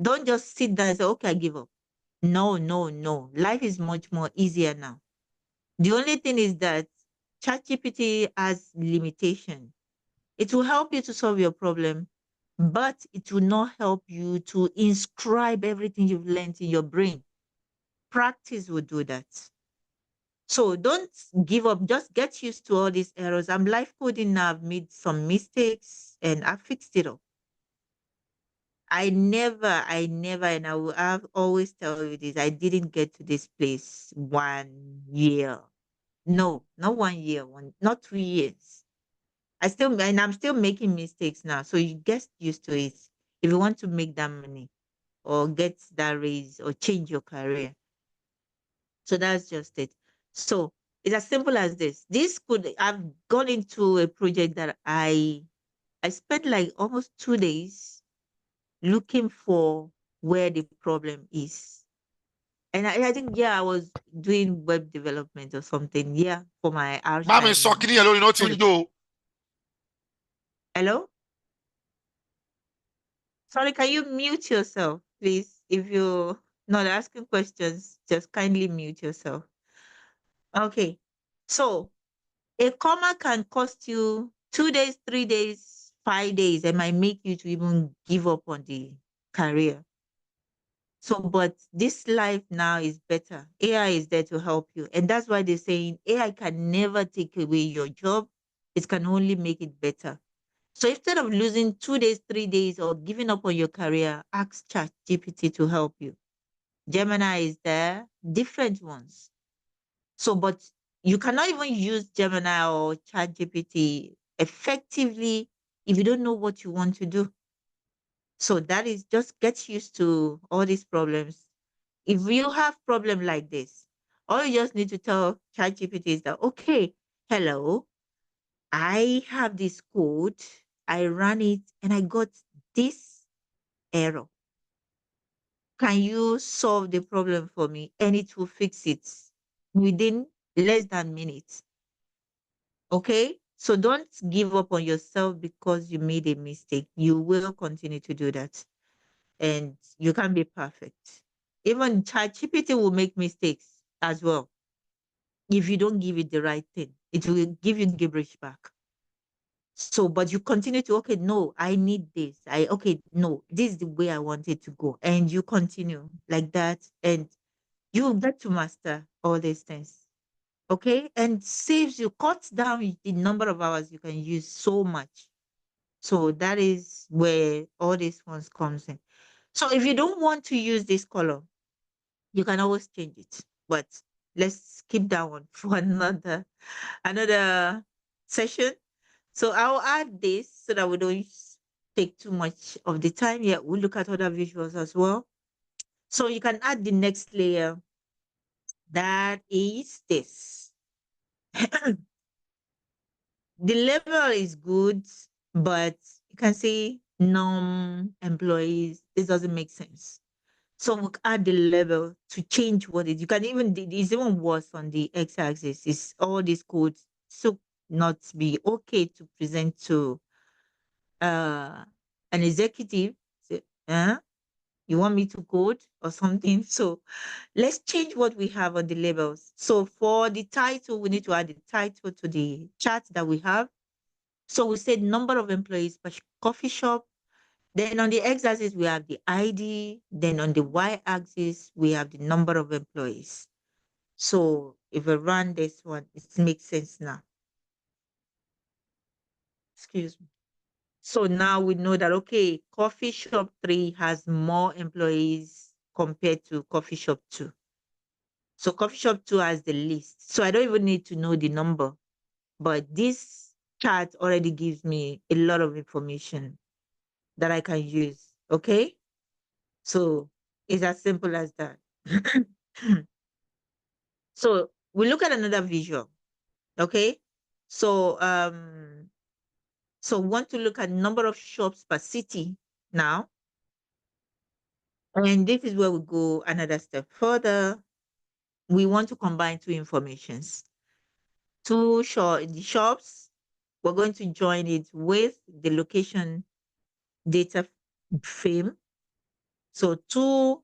Don't just sit there and say, okay, I give up. No, no, no. Life is much more easier now. The only thing is that ChatGPT has limitation. It will help you to solve your problem, but it will not help you to inscribe everything you've learned in your brain. Practice will do that. So don't give up. Just get used to all these errors. I'm live coding now. I've made some mistakes and I fixed it up. I never, and I've always tell you this. I didn't get to this place 1 year. No, not 1 year, not 2 years. I'm still making mistakes now. So you get used to it. If you want to make that money or get that raise or change your career. So that's just it. So it's as simple as this. I've gone into a project that I spent like almost 2 days looking for where the problem is. And I think, yeah, I was doing web development or something. Yeah, for my art Mami time sọ now. kíní yẹn lórí nothing do. Hello? Sorry, can you mute yourself, please? If you're not asking questions, just kindly mute yourself. Okay. So a comma can cost you 2 days, 3 days, 5 days, and might make you to even give up on the career. So, but this life now is better. AI is there to help you. And that's why they're saying AI can never take away your job. It can only make it better. So instead of losing 2 days, 3 days, or giving up on your career, ask ChatGPT to help you. Gemini is there, different ones. So, but you cannot even use Gemini or ChatGPT effectively if you don't know what you want to do. So that is just get used to all these problems. If you have problem like this, all you just need to tell ChatGPT is that, okay, hello, I have this code, I ran it, and I got this error. Can you solve the problem for me? And it will fix it within less than minutes. Okay? So don't give up on yourself because you made a mistake. You will continue to do that. And you can't be perfect. Even ChatGPT will make mistakes as well if you don't give it the right thing. it will give you gibberish back. So, but you continue to, okay, no, I need this. Okay, no, this is the way I want it to go. And you continue like that. And you get to master all these things. Okay. And saves you, cuts down the number of hours you can use so much. So that is where all these ones comes in. So if you don't want to use this color, you can always change it. But let's keep that one for another session. So I'll add this so that we don't take too much of the time. Yeah, we'll look at other visuals as well. So you can add the next layer. That is this. The level is good, but you can see non-employees. This doesn't make sense. So we'll add the level to change what it. You can even, it's even worse on the x-axis. It's all these codes. So not be okay to present to an executive. Say, you want me to code or something? So let's change what we have on the labels. So for the title, we need to add the title to the chart that we have. So we said number of employees per coffee shop. Then on the x-axis, we have the ID. Then on the y-axis, we have the number of employees. So if I run this one, it makes sense now. Excuse me. So now we know that, okay, coffee shop 3 has more employees compared to coffee shop 2. So coffee shop 2 has the least. So I don't even need to know the number, but this chart already gives me a lot of information that I can use. Okay. So it's as simple as that. So we look at another visual. Okay. So we want to look at number of shops per city now. And this is where we go another step further. We want to combine two informations. The shops, we're going to join it with the location data frame. So two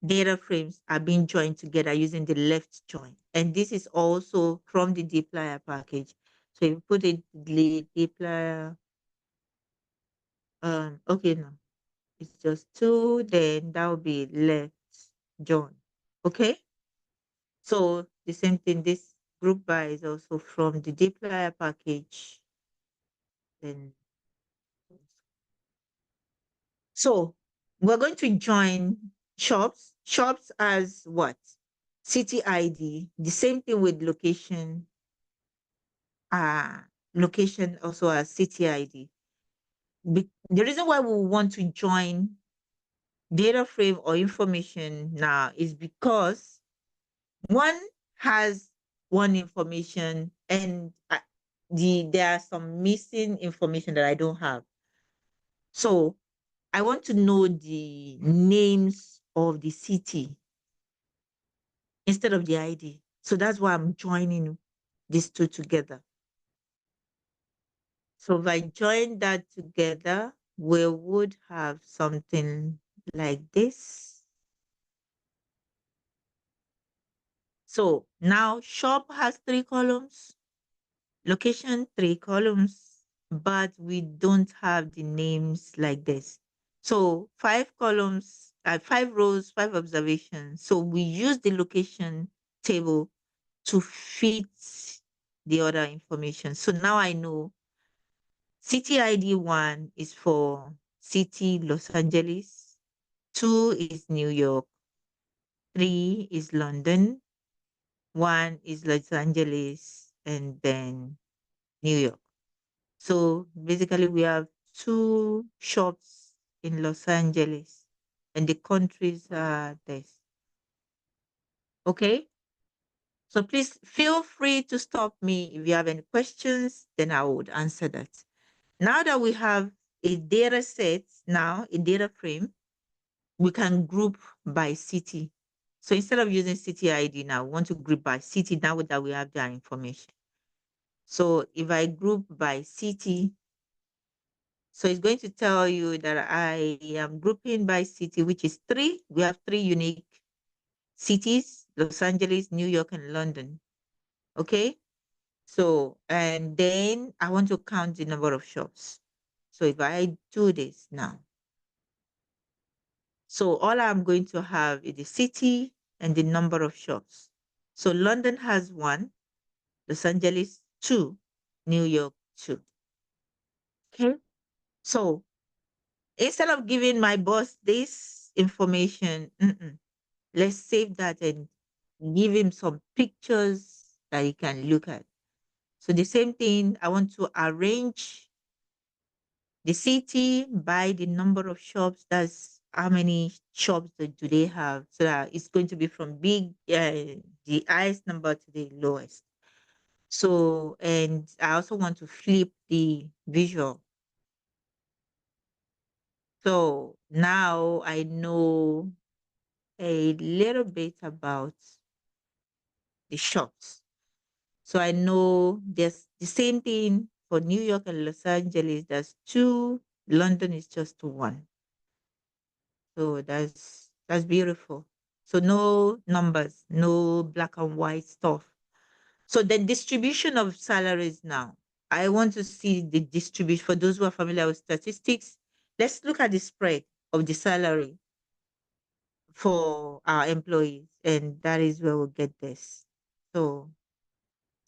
data frames are being joined together using the left join. And this is also from the dplyr package. So if you put it the dplyr, okay, no, it's just two, then that will be left join. Okay. So the same thing, this group by is also from the dplyr package. Then so we're going to join shops. Shops as what? City ID. The same thing with location. Location also as city ID. The reason why we want to join data frame or information now is because one has one information and there are some missing information that I don't have. So I want to know the names of the city instead of the ID. So that's why I'm joining these two together. So if I join that together, we would have something like this. So now shop has 3 columns, location 3 columns, but we don't have the names like this. So 5 columns, 5 rows, 5 observations. So we use the location table to fit the other information. So now I know city ID 1 is for city Los Angeles, 2 is New York, 3 is London, 1 is Los Angeles, and then New York. So basically we have 2 shops in Los Angeles and the countries are this. Okay. So please feel free to stop me if you have any questions, then I would answer that. Now that we have a data set, now a data frame, we can group by city. So instead of using city ID now, we want to group by city now that we have that information. So if I group by city, so it's going to tell you that I am grouping by city, which is 3. We have 3 unique cities, Los Angeles, New York, and London. Okay. So, and then I want to count the number of shops. So if I do this now, so all I'm going to have is the city and the number of shops. So London has 1, Los Angeles 2, New York 2. Okay. So instead of giving my boss this information, let's save that and give him some pictures that he can look at. So the same thing, I want to arrange the city by the number of shops. That's how many shops do they have. So that it's going to be from the highest number to the lowest. So, and I also want to flip the visual. So now I know a little bit about the shops. So I know there's the same thing for New York and Los Angeles. There's 2. London is just 1. So that's beautiful. So no numbers, no black and white stuff. So the distribution of salaries now. I want to see the distribution for those who are familiar with statistics. Let's look at the spread of the salary for our employees, and that is where we'll get this. So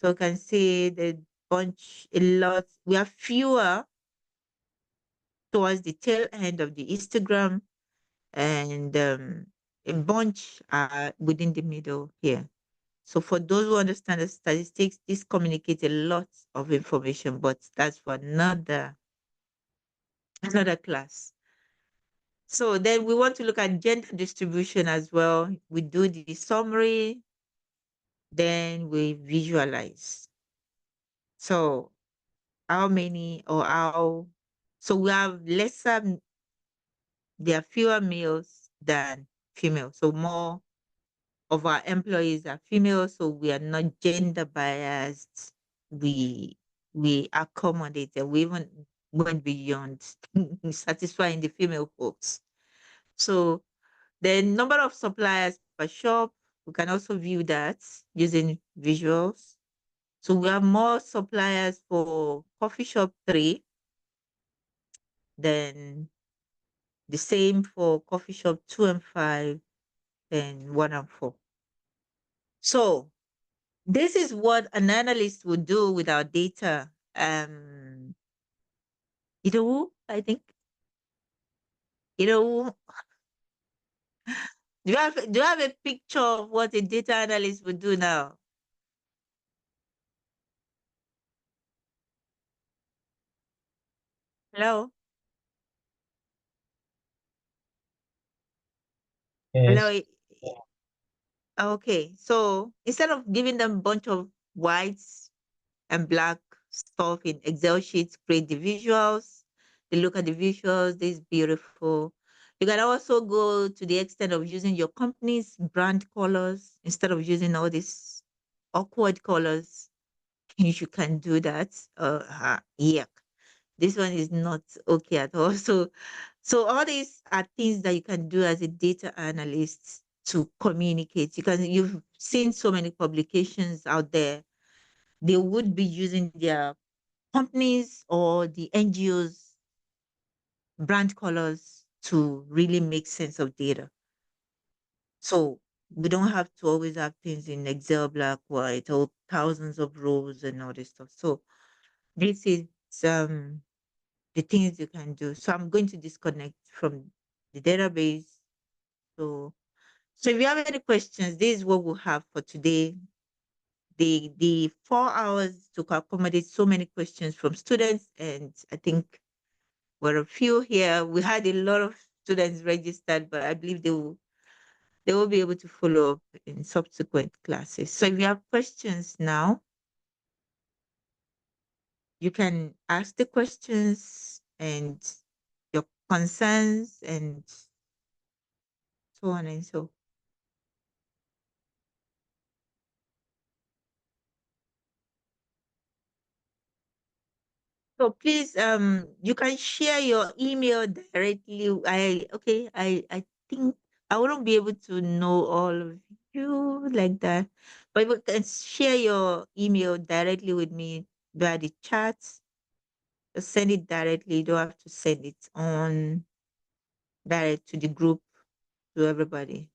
you can see the bunch a lot. We have fewer towards the tail end of the histogram, and a bunch are within the middle here. So for those who understand the statistics, this communicates a lot of information, but that's for another class. So then we want to look at gender distribution as well. We do the summary, then we visualize. So how many or how, so we have there are fewer males than females. So more of our employees are female, so we are not gender biased. We accommodate and we even went beyond satisfying the female folks. So the number of suppliers per shop, we can also view that using visuals. So we have more suppliers for coffee shop 3 than the same for coffee shop 2 and 5, then 1 and 4. So this is what an analyst would do with our data. I think. Do you have a picture of what a data analyst would do now? Hello? Hello? Yes. Okay. So instead of giving them a bunch of whites and black stuff in Excel sheets, create the visuals. They look at the visuals. This is beautiful. You can also go to the extent of using your company's brand colors instead of using all these awkward colors. You can do that. Yeah, this one is not okay at all. So all these are things that you can do as a data analyst to communicate. You've seen so many publications out there. They would be using their companies or the NGOs brand colors to really make sense of data. So we don't have to always have things in Excel, black, white, or thousands of rows and all this stuff. So this is the things you can do. So I'm going to disconnect from the database. So if you have any questions, this is what we'll have for today. The 4 hours to accommodate so many questions from students, and I think we're a few here. We had a lot of students registered, but I believe they will be able to follow up in subsequent classes. So if you have questions now, you can ask the questions and your concerns and so on and so. So please, you can share your email directly. I think I wouldn't be able to know all of you like that, But you can share your email directly with me via the chat. Just send it directly. You don't have to send it on direct to the group, to everybody.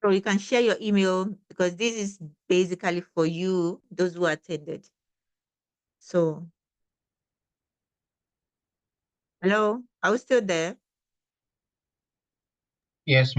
So you can share your email because this is basically for you, those who attended. So, hello, are we still there? Yes,